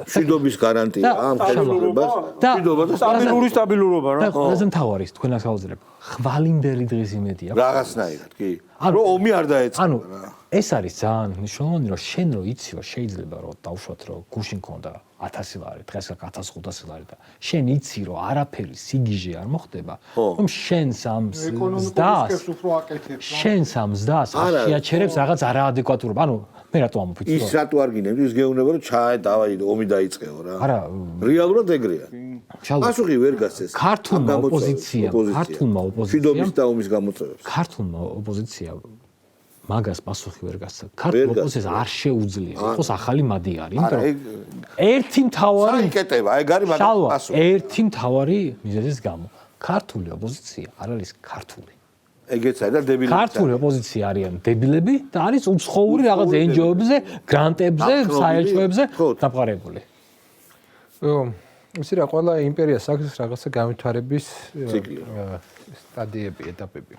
მშვიდობის გარანტია ამ ხელისუფლებას. მშვიდობა და
სტაბილურობა რა.
ყველაზე მთავარი ის თქვენ ახალგაზრდებს. ხვალინდელი დღის იმედი აქვს.
რაღაცნაირად კი. რომ ომი არ დაეწყო
ანუ ეს არის ძალიან მნიშვნელოვანი რომ შენ რო იცი რომ შეიძლება რომ დავუშვათ რომ გუშინ ქონდა 1000 ლარი, დღეს აქ 1500 ლარი და შენ იცი რომ არაფერი სიგიჟე არ მოხდება, რომ შენ სამს ზდას შენ სამს ზდას შეაჩერებს რაღაც არაადეკვატურობა. ანუ მე რატო ამოფიცი?
ის რატო არ გინებდი? ის გეუბნება რომ დავაი ომი დაიწყეო რა.
არა,
რეალურად ეგრეა. პასუხი ვერ გასცეს.
ქართულმა ოპოზიციამ
მშვიდობის და ომის გამოწვევებს.
ქართულმა ოპოზიციამ მაგას პასუხი ვერ გასცა. ქართულ ოპოზიციას არ შეუძლია იყოს ახალი მადიარი, იმიტომ რომ ერთი მთავარი
იკეტება, ეგ არის მაგას პასუხი.
ერთი მთავარი მიზეზის გამო ქართული ოპოზიცია არ არის ქართული.
ეგეც არის და დებილები.
ქართული ოპოზიცია არიან დებილები და არის უცხოური რაღაც NGO-ებზე, გრანტებზე, საელჩოებზე დაფარებული.
ისი რა ყველა იმპერიას აქვს რაღაცა განვითარების სტადიები, ეტაპები.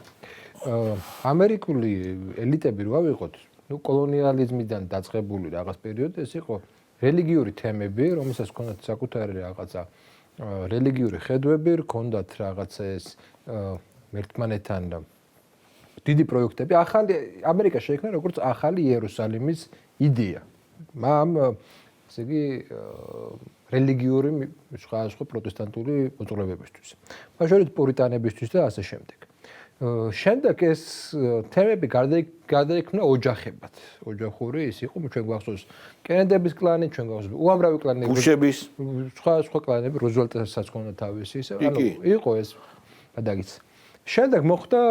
ამერიკული ელიტები რო ავიღოთ, ნუ კოლონიალიზმიდან დაწყებული რაღაც პერიოდი ეს იყო რელიგიური თემები, რომელსაც ჰქონდათ საკუთარი რაღაცა რელიგიური ხედვები, ჰქონდათ რაღაცა ეს ერთმანეთთან დიდი პროექტები. ახალი ამერიკა შეიქმნა როგორც ახალი იერუსალიმის იდეა. ესე იგი რელიგიური სხვა პროტესტანტული მოძღვრებებისთვის. მათ შორის პურიტანებისთვის და ასე შემდეგ. შემდეგ ეს თემები გადაიქმნა ოჯახებად. ოჯახური ის იყო, ჩვენ გვახსოვს კენედების კლანი, ჩვენ გვახსოვს უამრავი კლანები,
ბუშების,
სხვა კლანები, რუზველტსაც ჰქონდა თავისი ისე, იყო ეს გადაგიც. შემდეგ მოხდა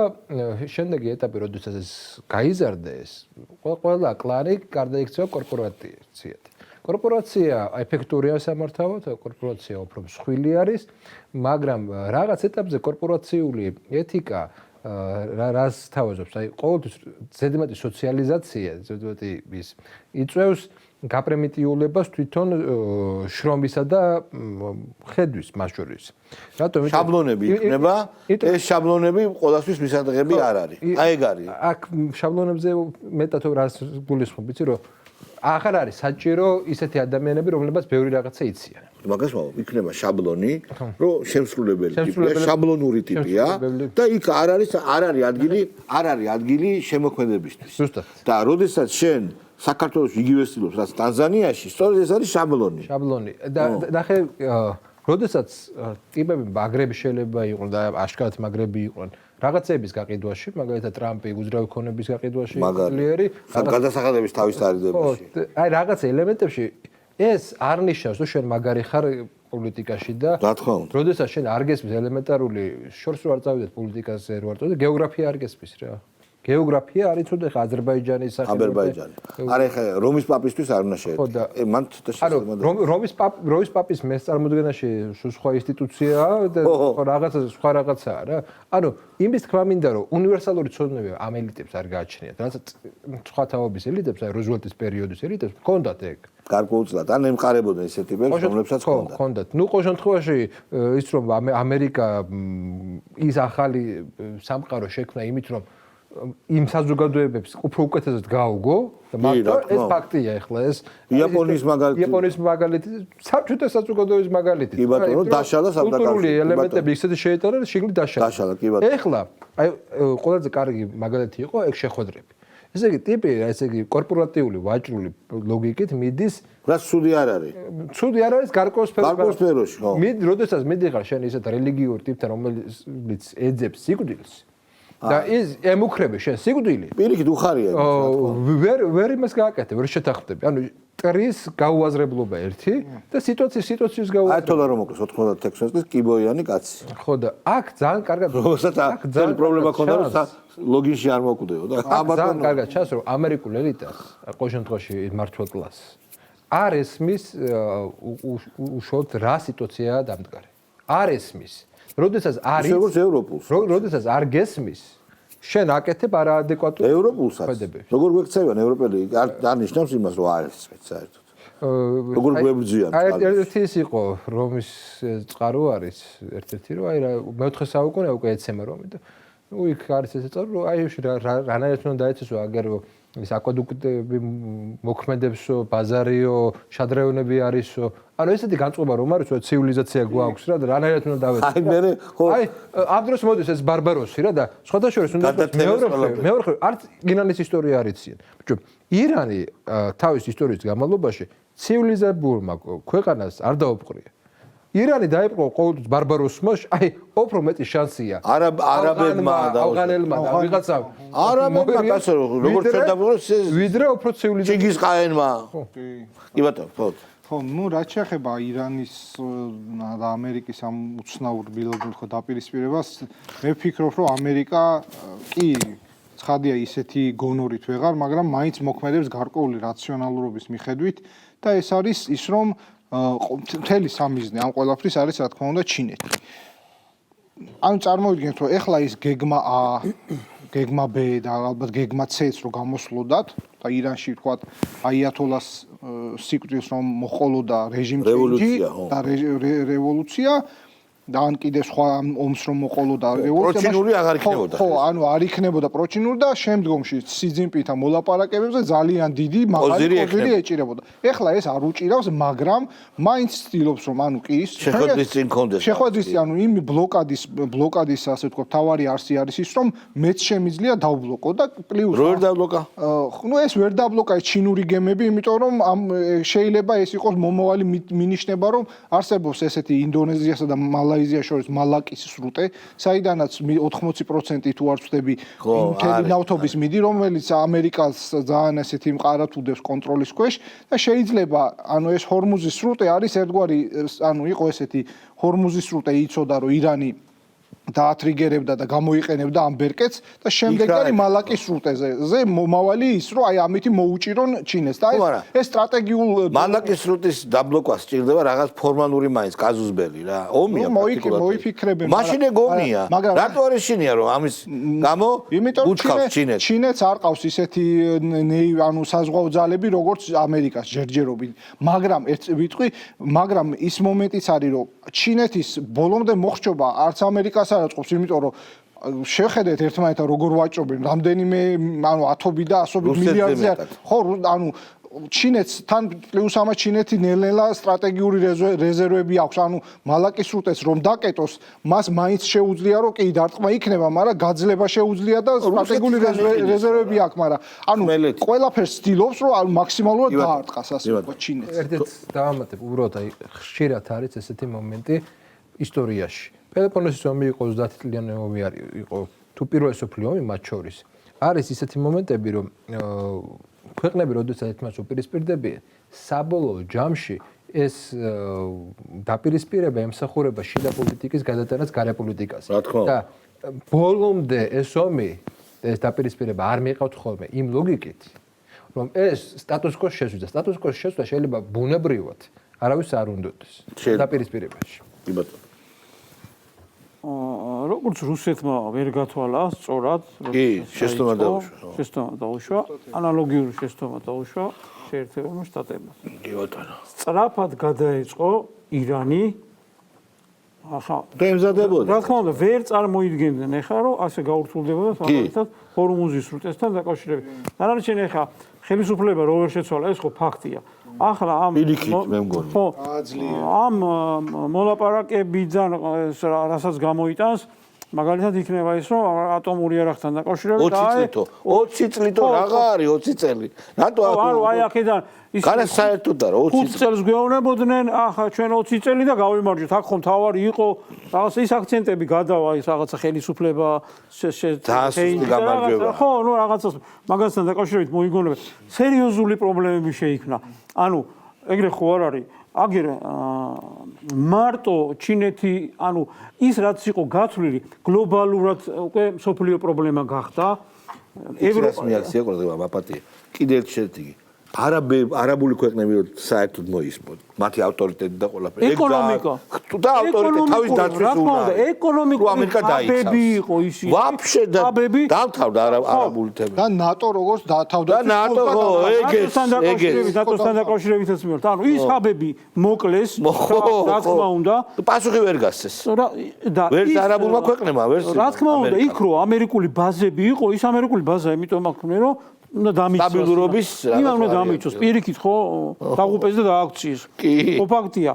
შემდეგი ეტაპი, როდესაც ეს გაიზარდა ეს, ყველა კლანი გარდაიქცევა კორპორაციად. კორპორაცია ეფექტურია სამართავად, კორპორაცია უფრო მსხვილი არის, მაგრამ რაღაც ეტაპზე კორპორაციული ეთიკა რას თავაზობს? აი, ყოველთვის ზედმეტი სოციალიზაცია, ზედმეტი ის იწევს გაპრიმიტიულებას თვითონ შრომისა და ხედვის მას შორის. რატომ?
შაბლონები იქნება, ეს შაბლონები ყოველთვის მისაღები არ არის. აი ეგ არის.
აქ შაბლონებზე მეტად რას გულისხმობ, იცი რომ აღარ არის საჭირო ისეთი ადამიანები, რომლებსაც ბევრი რაღაცა იციან.
მაგას ვამბობ, იქნება შაბლონი, რომ შემსრულებელი ტიპია, შაბლონური ტიპია და იქ არ არის ადგილი შემოქმედებისთვის.
ზუსტად.
და როდესაც შენ საქართველოს იგივე სტილობს, რაც ტანზანიაში, სწორედ ეს არის შაბლონი.
შაბლონი. და ნახე, როდესაც ტიპები მაგრები შეიძლება იყვნენ და აშკარად მაგრები იყვნენ რაღაცების გაყიდვაში, მაგალითად ტრამპი უძრავი ქონების გაყიდვაში, ძლიერი
გადასახადების თავის თარიღდებაში.
აი რაღაც ელემენტებში ეს არ ნიშნავს, რომ შენ მაგარი ხარ პოლიტიკაში და
რა თქმა უნდა.
როდესაც შენ არ გესმის ელემენტარული შორს რო არ წავიდეთ პოლიტიკაზე რო არ წავიდეთ, გეოგრაფია არ გესმის რა. გეოგრაფია არის თუნდაც ხა აზერბაიჯანის სახელმწიფო.
აზერბაიჯანი. არა ხა რომის პაპისთვის არ უნდა შეერთო. მან ცოტა
შესაძლოა. რომის პაპის მეწარმოდგენაში სხვა ინსტიტუციაა და სხვა რაღაცაა რა. ანუ იმის თქმა მინდა რომ უნივერსალური ცოდნები ამ ელიტებს არ გააჩნიათ. რაც სხვა თაობის ელიტებს, აი რუზველტის პერიოდის ელიტებს ჰქონდათ ეგ.
გარკვეულწილად ან ემყარებოდნენ ისეთ ტიპებს, რომლებსაც ჰქონდათ.
ჰქონდათ. ნუ ყოველ შემთხვევაში ის რომ ამერიკა ის ახალი სამყარო შექმნა იმით რომ იმ საზოგადოებებს უფრო უკეთესად გაუგო და მაგრამ ეს ფაქტია ეხლა ეს
იაპონიის
მაგალითი საბჭოთა საზოგადოების მაგალითი
კი ბატონო დაშალა
კულტურული ელემენტები ისეთი შეეტანა შიგნით
დაშალა კი ბატონო
ეხლა აი ყველაზე კარგი მაგალითი იყო ეგ შეხვედრები ესე იგი ტიპი ესე იგი კორპორატიული ვაჭრული ლოგიკით მიდის
რა ცუდი არ არის
ცუდი არ არის გარკვეულ
სფეროში ხო
როდესაც მიდიხარ შენ ისეთ რელიგიურ ტიპთან რომელიც ეძებს სიკვდილს და ის ემუქრები შენ სიკვდილი
პირიქით უხარია
ვერ იმას გააკეთე ვერ შეთანხმდები ანუ ტრის გაუაზრებლობა ერთი და სიტუაციის გაუაზრებლობა
აიტოლა რომ მოკლეს 96 წლის კიბოიანი კაცი
ხო და აქ ძალიან კარგად
რომელსაც ძალიან პრობლემა ქონდა რომ ლოგინში არ მოკვდეო და
ძალიან კარგად ჩანს რომ ამერიკულ ელიტას ყოველ შემთხვევაში მართვა კლასს არ ესმის უშუალოდ რა სიტუაციაა დამდგარი არ ესმის როდესაც არის
როგორც ევროპულს
როდესაც არ გესმის შენ აკეთებ არაადეკვატურ
ევროპულსაც როგორ გვექცევიან ევროპელი არ ნიშნავს იმას რომ არ ესმის საერთოდ როგორ გვებრძვიან
აი ერთი ის იყო რომის წყარო არის ერთ-ერთი რომ აი მე-4 საუკუნე უკვე ეცემა რომი და ნუ იქ არის ესე წყარო რომ აი რანაირად უნდა დაეცესო აგერ ის აკვედუკტები მოქმედებსო ბაზარიო შადრევნები არისო ანუ ესეთი განწყობა რომ არის რომ ცივილიზაცია გვაქვს რა და რანაირად უნდა დავეცე
აი მე ხო
აი ამ დროს მოდის ეს ბარბაროსი რა და სხვადასხვა უნდა მეორე არც ირანის ისტორია არ იციან ბიჭო ირანი თავის ისტორიის განმავლობაში ცივილიზებულმა ქვეყანას არ დაუპყრია ირანი დაიპყრო ყოველთვის ბარბაროსმა აი უფრო მეტი შანსია
არაბებმა და
ავღანელმა და ვიღაცა
არაბებმა კაცო როგორც შედაბუროს
ვიდრე უფრო ცივილიზებული
ჩინგისხაენმა კი ბატონო
ხო ნუ რაც შეეხება ირანის და ამერიკის ამ უცნაურ ბილდულ ხო დაპირისპირებას მე ვფიქრობ რომ ამერიკა კი ცხადია ისეთი გონორით ვეღარ მაგრამ მაინც მოქმედებს გარკვეული რაციონალურობის მიხედვით და ეს არის ის რომ მთელი სამიზნე ამ ყველაფრის არის რა თქმა უნდა ჩინეთი. ანუ წარმოვიდგინეთ რომ ეხლა ის გეგმა A, გეგმა B და ალბათ გეგმა C-ც რო გამოსვლოდათ და ირანში ვთქვათ აიათოლას სიკვდილს რომ მოყოლოდა რეჟიმ ჩენჯი და რევოლუცია და ან კიდე სხვა ომს რომ მოყოლოდა რევოლუცია
პროჩინური აღარ იქნებოდა
ხო ანუ არ იქნებოდა პროჩინური და შემდგომში სი ძინპინთან მოლაპარაკებებზე ძალიან დიდი მაღალი პოზიცია ეჭირებოდა ეხლა ეს არ უჭირავს მაგრამ მაინც ცდილობს რომ ანუ კი ის
შეხვედრის წინ კონდეს
შეხვედრის ანუ იმ ბლოკადის ასე ვთქვათ თავარი არსი არის ის რომ მეც შემიძლია დავბლოკო და პლუს
რო ვერ დაბლოკა
ნუ ეს ვერ დაბლოკა ჩინური გემები იმიტომ რომ ამ შეიძლება ეს იყოს მომავალი მინიშნება რომ არსებობს ესეთი ინდონეზიასა და მალაიზიასა მალაიზიას შორის მალაკის სრუტე, საიდანაც 80% თუ არ ვწდები მთელი ნავთობის მიდი, რომელიც ამერიკას ძალიან ესეთი მყარად უდევს კონტროლის ქვეშ და შეიძლება ეს ჰორმუზის სრუტე არის ერთგვარი იყო ესეთი ჰორმუზის სრუტე იცოდა რომ ირანი დაატრიგერებდა და გამოიყენებდა ამ ბერკეტს და შემდეგ არის მალაკის სრუტეზე მომავალი ის რომ აი ამითი მოუჭირონ ჩინეს და ეს სტრატეგიულ
მალაკის სრუტის დაბლოკვა სჭირდება რაღაც ფორმალური მაინც კაზუსბელი რა ომია
მოიფიქრებენ
მაშინ ეგ ომია რატო არის შინია რომ ამის გამო უჩქავს ჩინეთს
ჩინეთს არ ყავს ისეთი საზღვაო ძალები როგორც ამერიკას ჯერჯერობით მაგრამ ის მომენტიც არის რომ ჩინეთის ბოლომდე მოხჭობა არც ამერიკას აწყობს, იმიტომ რომ შეხედეთ ერთმანეთთან როგორ ვაჭრობენ, რამდენიმე ათობი და ასობით მილიარდზე. ხო, ჩინეთთან პლუს ამას ჩინეთი ნელ-ნელა სტრატეგიული რეზერვები აქვს, მალაკის სრუტეს რომ დაკეტოს, მას მაინც შეუძლია რომ კი დარტყმა იქნება, მაგრამ გაძლება შეუძლია და სტრატეგიული რეზერვები აქვს, მაგრამ ყველაფერს ცდილობს რომ მაქსიმალურად დაარტყას ასე ვთქვათ ჩინეთს.
ერთ-ერთ დავამატებ, უბრალოდ აი ხშირად არის ესეთი მომენტი ისტორიაში. პელოპონესის ომი იყო 30 წლიანი ომი იყო თუ პირველი სოფლიო ომი მათ შორის არის ისეთი მომენტები რომ ქვეყნები როდესაც ერთმანეთს უპირისპირდებიან საბოლოო ჯამში ეს დაპირისპირება ემსახურება შიდა პოლიტიკის გადატანას გარე პოლიტიკაზე და ბოლომდე ეს ომი ეს დაპირისპირება არ მიყავთ ხოლმე იმ ლოგიკით რომ ეს სტატუს-კვოს შეცვლა სტატუს-კვოს შეცვლა შეიძლება ბუნებრივად არავის არ უნდოდეს დაპირისპირებაში
კი ბატონო
როგორც რუსეთმა ვერ გათვალა სწორად
კი შეცდომა
დაუშვა ანალოგიური შეცდომა დაუშვა შეერთებულ შტატებმა
კი ბატონო
სწრაფად გადაეწყო ირანი ახლა
დაემზადებოდა
რა თქმა უნდა ვერ წარმოიდგენდნენ ახლა რომ ასე გაურთულდებოდა მაგალითად ჰორმუზის სრუტესთან დაკავშირებით დანარჩენი ახლა ხელისუფლება რო ვერ შეცვალა ეს ხო ფაქტია ახლა ამ მოლაპარაკებიდან რასაც გამოიტანს მაგალითად იქნება ის რომ ატომური იარაღთან დაკავშირებით
20 წლითო რაღა არის 20 წელი რატო
აი აქედან ის
განსაერთოდ არა
5 წელს გვეუბნებოდნენ ახლა ჩვენ 20 წელი და გავიმარჯვეთ აქ ხომ თავარი იყო რაღაც ის აქცენტები გადავა ის რაღაცა ხელისუფლება ხო ნუ რაღაცას მაგასთან დაკავშირებით მოიგონებთ სერიოზული პრობლემები შეიქმნა ეგრე ხო არ არის აგერ მარტო ჩინეთი ის რაც იყო გათვლილი გლობალურად უკვე სოფლიო პრობლემა გახდა
ევროპის მიაქცია ყურადღება მაპატია კიდევ ერთი არაბული ქვეყნები საერთოდ მოისმოთ მათი ავტორიტეტი და ყველაფერი
ეკონომიკა
და ავტორიტეტი თავის დაცვის უნდა
ეკონომიკა
ამერიკა დაიწყებს
იყო ისი
ვაფშე დამთავრდა არაბული თემი
და ნატო როგორც დათავდა
და ნატო ხო
ნატოსთან დაკავშირებითაც მიმართ ის ჰაბები მოკლეს რა თქმა უნდა
პასუხი ვერ გასცეს ვერც არაბულმა ქვეყნებმა ვერც
რა თქმა უნდა იქ რო ამერიკული ბაზები იყო ის ამერიკული ბაზა იმიტომ აქვდნენ რომ უნდა დამიცვას
სტაბილურობის
იმან უნდა დამიცვას პირიქით ხო დაღუპეს და დააქციეს ხო ფაქტია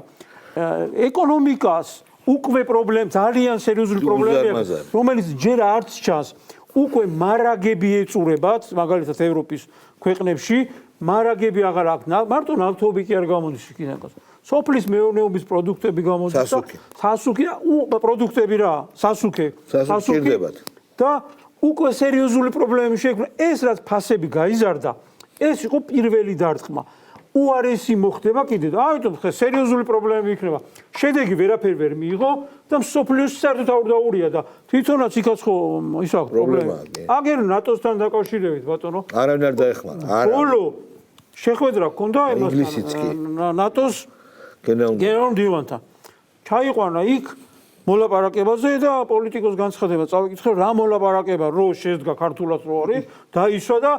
ეკონომიკას უკვე პრობლემა ძალიან სერიოზული პრობლემაა რომელიც ჯერ არც ჩანს უკვე მარაგები ეწურებათ მაგალითად ევროპის ქვეყნებში მარაგები აღარ აქვს მარტო ნავთობი კი არ გამოდის იქიდან სოფლის მეურნეობის პროდუქტები გამოდის სასუქი პროდუქტები რა სასუქე და უკვე სერიოზული პრობლემები შეიქმნა ეს რაც ფასები გაიზარდა ეს იყო პირველი დარტყმა უარესი მოხდება კიდე და ამიტომ ხე სერიოზული პრობლემები იქნება შედეგი ვერაფერი ვერ მიიღო და მსოფლიოს საერთოდ აურდაურია და თვითონაც იქაც ხო ის აქვს პრობლემა აგერ ნატოსთან დაკავშირებით ბატონო
არავინ არ დაეხმარა
ბოლო შეხვედრა ჰქონდა ნატოს გენერალ მდივანთან ჩაიყვანა იქ მოლაპარაკებაზე და პოლიტიკოს განცხადება წავიკითხე რა მოლაპარაკება რო შედგა ქართულად რო არის დაისვა და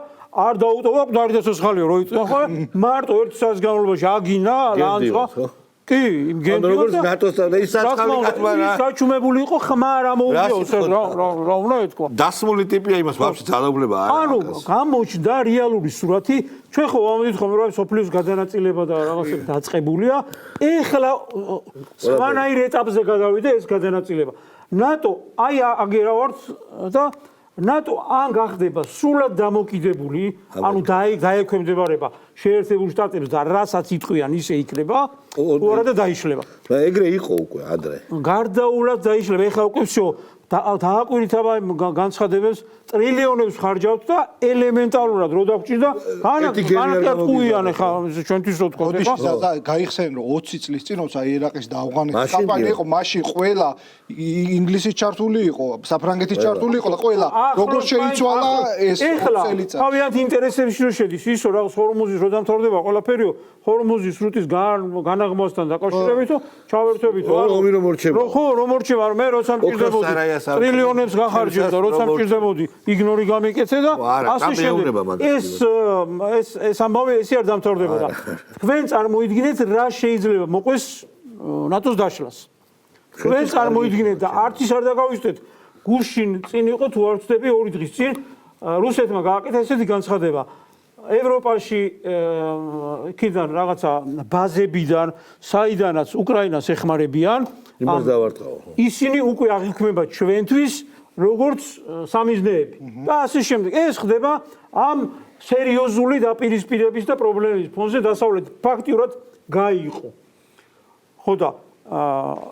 არ დაუტოვა მკვდარითაც ხალიო რო იწვა ხო მარტო 1 საათის განმავლობაში აგინა ლანძღვა კი იმ გენდიო
როგორც ნატოსთან და ის საცხალი კაცმა რა
საჩუმებული იყო ხმა რა მოუგიოს რა უნდა ეთქვა
დასმული ტიპია იმას ვაფშე ძალაუფლება არ აქვს
გამოჩნდა რეალური სურათი ჩვენ ხო ვამოდით ხომ რომ სოფლიოს გადანაწილება და რაღაცები დაწყებულია ეხლა სხვანაირ ეტაპზე გადავიდა ეს გადანაწილება ნატო აი აგერავართ და ნატო ან გახდება სრულად დამოკიდებული, ანუ დაექვემდებარება შეერთებულ შტატებს და რასაც იტყვიან ისე იქნება, თუ არა და დაიშლება.
ეგრე იყო უკვე ადრე.
გარდაულად დაიშლება. ეხლა უკვე всё დააკვირითება განცხადებებს ტრილიონებს ხარჯავთ და ელემენტარულად რო დაგჭირდა განაკეთუიან ეხლა ჩვენთვის რო თქოს
ეხლა გაიხსენ რომ 20 წლის წინ როცა ერაყის და ავღანეთის კამპანია იყო მაშინ ყველა ინგლისის ჩართული იყო საფრანგეთის ჩართული იყო და ყველა როგორ შეიცვალა ეს წელიწადი
თავიანთ ინტერესებში რო შედის ის რომ რაღაც ჰორმუზის რო დამთავრდება ყველაფერიო ჰორმუზის სრუტის განაღმასთან დაკავშირებით ჩავერთვებით
ომი რომ მორჩება
ხო რომ მორჩება მე როცა მჭირდებოდი ტრილიონებს გახარჯავ და როცა მჭირდებოდი იგნორი გამიკეთე და ასე შემდეგ ეს ამბავი ესე არ დამთავრდებოდა თქვენ წარმოიდგინეთ რა შეიძლება მოყვეს ნატოს დაშლას თქვენ წარმოიდგინეთ და არც ის არ დაგავიწყდეთ გუშინ წინ იყო თუ არ ვცდები 2 დღის წინ რუსეთმა გააკეთა ესეთი განცხადება ევროპაში იქიდან რაღაცა ბაზებიდან საიდანაც უკრაინას ეხმარებიან
იმას დავარტყაო
ისინი უკვე აღიქმება ჩვენთვის როგორც სამიზნეები და ასე შემდეგ ეს ხდება ამ სერიოზული დაპირისპირების და პრობლემების ფონზე დასავლეთ ფაქტიურად გაიყო ხო და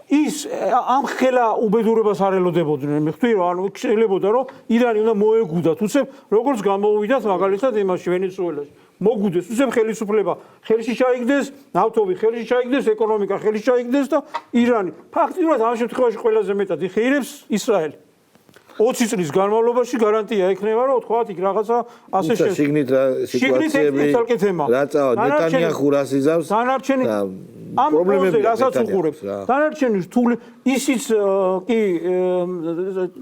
ის ამ ხელა უბედურებას არ ელოდებოდნენ მე ხვდი რომ ანუ შეიძლებოდა რომ ირანი უნდა მოეგუდათ უცებ როგორც გამოუვიდათ მაგალითად იმაში ვენესუელაში მოგუდეს უცებ ხელისუფლება ხელში ჩაიგდეს ნავთობი ხელში ჩაიგდეს ეკონომიკა ხელში ჩაიგდეს და ირანი ფაქტიურად ამ შემთხვევაში ყველაზე მეტად იხეირებს ისრაელი 20 წლის განმავლობაში გარანტია ექნება რომ თქვათ იქ რაღაცა ასე
შიგნით სიტუაციები რა წავა ნეტანიაჰუ რას იზავს
დანარჩენი ამ პრობლემები რასაც უყურებს დანარჩენი რთული ისიც კი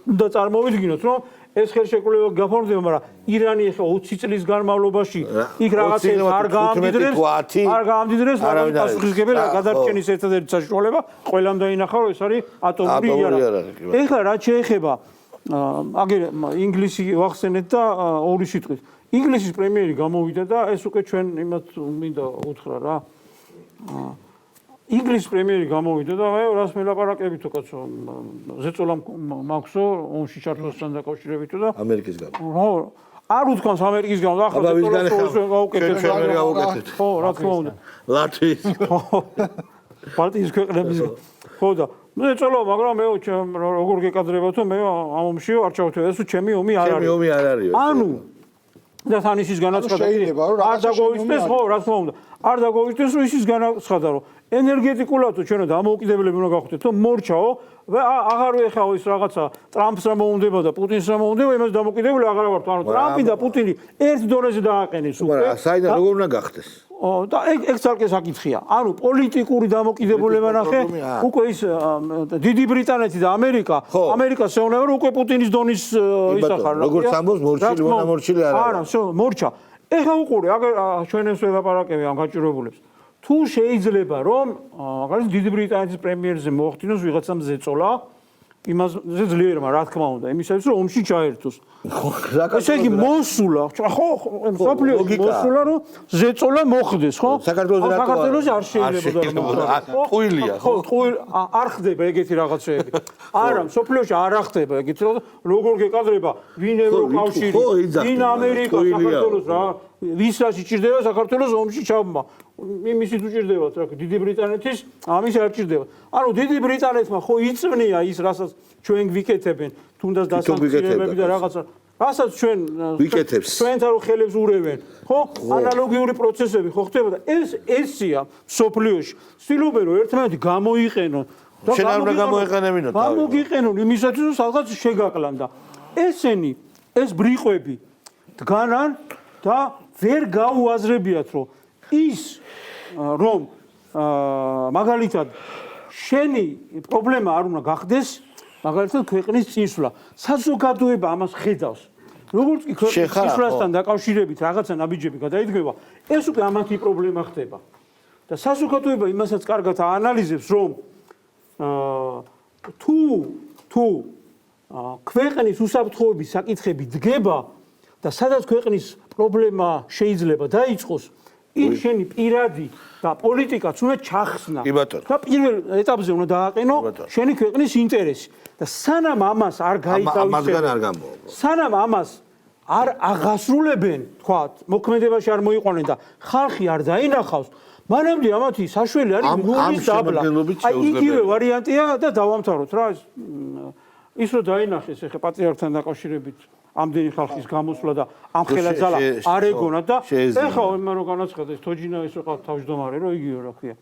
უნდა წარმოვიდგინოთ რომ ეს ხელშეკრულება გაფორმდება მაგრამ ირანი ახლა 20 წლის განმავლობაში იქ რაღაცას არ გაამდიდრებს მაგრამ პასუხისმგებელი გადარჩენის ერთადერთი საშუალება ყველამ დაინახა რომ ეს არის ატომური იარაღი ეხლა რაც შეეხება აგერ ინგლისი ვახსენეთ და ორი სიტყვით ინგლისის პრემიერი გამოვიდა და ეს უკვე ჩვენ იმათ მინდა უთხრა რა ინგლისის პრემიერი გამოვიდა და მე რას მელაპარაკებითო კაცო ზეწოლა მაქვსო ომში ჩართვასთან დაკავშირებითო და
ამერიკის გამო
ხო არ უთქვამს ამერიკის გამო და ახლა ზეწოლა გავუკეთეთ ხო რა თქმა უნდა
ლატვიის
პარტიის ქვეყნების ხო და მე წელო მაგრამ მე როგორ გეკადრებათო მე ამ ომში არ ჩავთვალე ეს ჩემი ომი არ არის
ჩემი ომი არ არის
ანუ და თანისის განაცხადა არ დაგოვიწყდეს ხო რა თქმა უნდა არ დაგოვიწყდეს რომ ისის განაცხადა რომ ენერგეტიკულად ჩვენ დამოუკიდებლები უნდა გავხდეთ რომ მორჩაო აღარ ეხაო ის რაღაცა ტრამპს რა მოუნდება და პუტინს რა მოუნდება იმას დამოუკიდებელი აღარ ვართ ანუ ტრამპი და პუტინი ერთ დონეზე დააყენეს უკვე
მაგრამ საიდან როგორ უნდა გახდეს
და ეგ ცალკე საკითხია. ანუ პოლიტიკური დამოკიდებულება ნახე, უკვე ის დიდი ბრიტანეთი და ამერიკას ეუბნება რომ უკვე პუტინის დონის ისახარ.
როგორც ამბობს მორჩილი უნდა მორჩილი არ არის.
არა, მორჩა. ეხლა უყურე, აგერ ჩვენ ეს ველაპარაკები ამ გაჭირებულებს. თუ შეიძლება რომ მაგალითად დიდი ბრიტანეთის პრემიერზე მოახდინოს ვიღაცამ ზეწოლა იმაზე ძლიერმა რა თქმა უნდა იმისათვის რომ ომში ჩაერთოს ესე იგი მოსულა ხო მოსულა რომ ზეწოლა მოხდეს ხო საქართველოს არ შეიძლება
ყუილია
ხო არ ხდება ეგეთი რაღაცეები არა სოფლიოში არ ხდება ეგეთი როგორ გეკადრება ვინ ევროკავშირი ვინ ამერიკა საქართველოს რა ვისაც იჭირდება საქართველოს ომში ჩაბმა იმისით უჭირდებათ რა დიდი ბრიტანეთის ამის არ ჭირდება ანუ დიდი ბრიტანეთმა ხო იწვნია ის რასაც ჩვენ ვიკეთებენ თუნდაც დასანქციონებები და რაღაცა რასაც ჩვენ
ვიკეთებს
ჩვენთან რო ხელებს ურევენ ხო ანალოგიური პროცესები ხო ხდება და ესია სოფლიოში ცდილობენ რომ ერთმანეთი გამოიყენონ
შენ არ უნდა გამოიყენებინო თავი
გამოგიყენონ იმისათვის რომ სადღაც შეგაკლან და ესენი ეს ბრიყვები დგანან და ვერ გაუაზრებიათ რომ ის რომ მაგალითად შენი პრობლემა არ უნდა გახდეს მაგალითად ქვეყნის წინსვლა საზოგადოება ამას ხედავს როგორც კი ქვეყნის წინსვლასთან დაკავშირებით რაღაცა ნაბიჯები გადაიდგება ეს უკვე ამათი პრობლემა ხდება და საზოგადოება იმასაც კარგად აანალიზებს რომ თუ ქვეყნის უსაფრთხოების საკითხები დგება და სადაც ქვეყნის პრობლემა შეიძლება დაიწყოს ის შენი პირადი და პოლიტიკაც უნდა ჩახსნა.
კი ბატონო.
და პირველ ეტაპზე უნდა დააყენო შენი ქვეყნის ინტერესი და სანამ ამას არ
ამასგან
გაითავისებენ,
არ გამოვა.
სანამ ამას არ აღასრულებენ, თქვა, მოქმედებაში არ მოიყვანენ და ხალხი არ დაინახავს, მანამდე ამათი საშველი არის ნულის დაბლა. აი იგივე ვარიანტია და დავამთავროთ რა ის რომ დაინახეს ახლა პატრიარქთან დაკავშირებით ამდენი ხალხის გამოსვლა და ამ ხელაძალა არ ეგონა და ეხლა მე რო განაცხადეს თოჯინა ის რო ყავს თავმჯდომარე რომ იგივე რა ქვია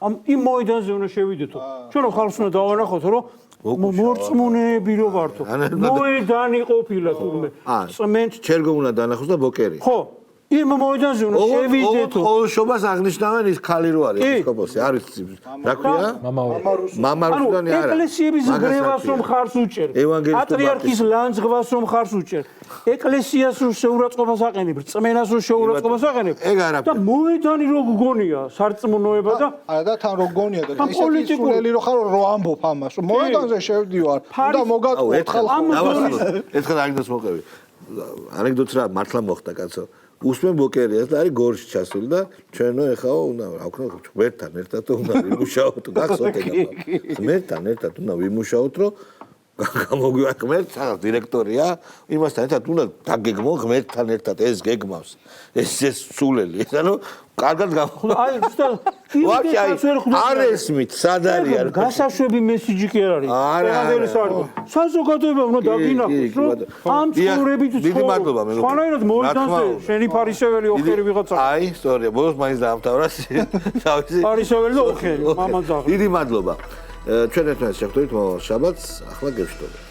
ამ იმ მოედანზე უნდა შევიდეთო ჩვენ რომ ხალხს უნდა დავანახოთ რომ მორწმუნეები რო ვართო მოედანი ყოფილა თურმე წმენთ
ჩერგო უნდა დანახოს და ბოკერი.
ხო იმ მოედანზე უნდა შევიდეთო
ყოველშობას აღნიშნავენ ის ხალი რო არის ეპისკოპოსი არის რა ქვია მამა რუსლანი არა
ეკლესიების გრევას რომ ხარს უჭერ პატრიარქის ლანძღვას რომ ხარს უჭერ ეკლესიას რომ შეურაცხყოფას აყენებ რწმენას რომ შეურაცხყოფას აყენებ და მოედანი რო გგონია სარწმუნოება და
არა და თან რო გგონია და ისეთი სულელი რო ხარ რომ ამბობ ამას რომ მოედანზე შევდივარ და მოგატყუოთ ხალხო
ერთხელ ანეკდოტს მოყევი ანეკდოტს რა მართლა მოხდა კაცო უსმენ ბოკერიას და არის გორში ჩასული და ჩვენო ეხაო უნდა რა ვქნა ღმერთთან ერთად უნდა ვიმუშაოთ გახსოვთ ეგ ღმერთთან ერთად უნდა ვიმუშაოთ რომ გამოგვივა ღმერთს რა დირექტორია იმასთან ერთად უნდა დაგეგმო ღმერთთან ერთად ეს გეგმავს ეს სულელი ანუ კარგად გამო
აი ზუსტად
არ ესმით სად არის
გასაშვები მესიჯი კი არ არის საზოგადოება უნდა დაგინახოს რომ ამ ცხოვრებით
დიდი მადლობა მე
სხვანაირად მოედანზე შენი ფარისეველი ოხერი ვიღაცა
აი ისტორია ბოლოს მაინც დაამთავრა თავისი
ფარისეველი და ოხერი მამაძაღლი
დიდი მადლობა ჩვენ ერთმანეთს შევხვდებით მომავალ შაბათს ახლა გეშტობთ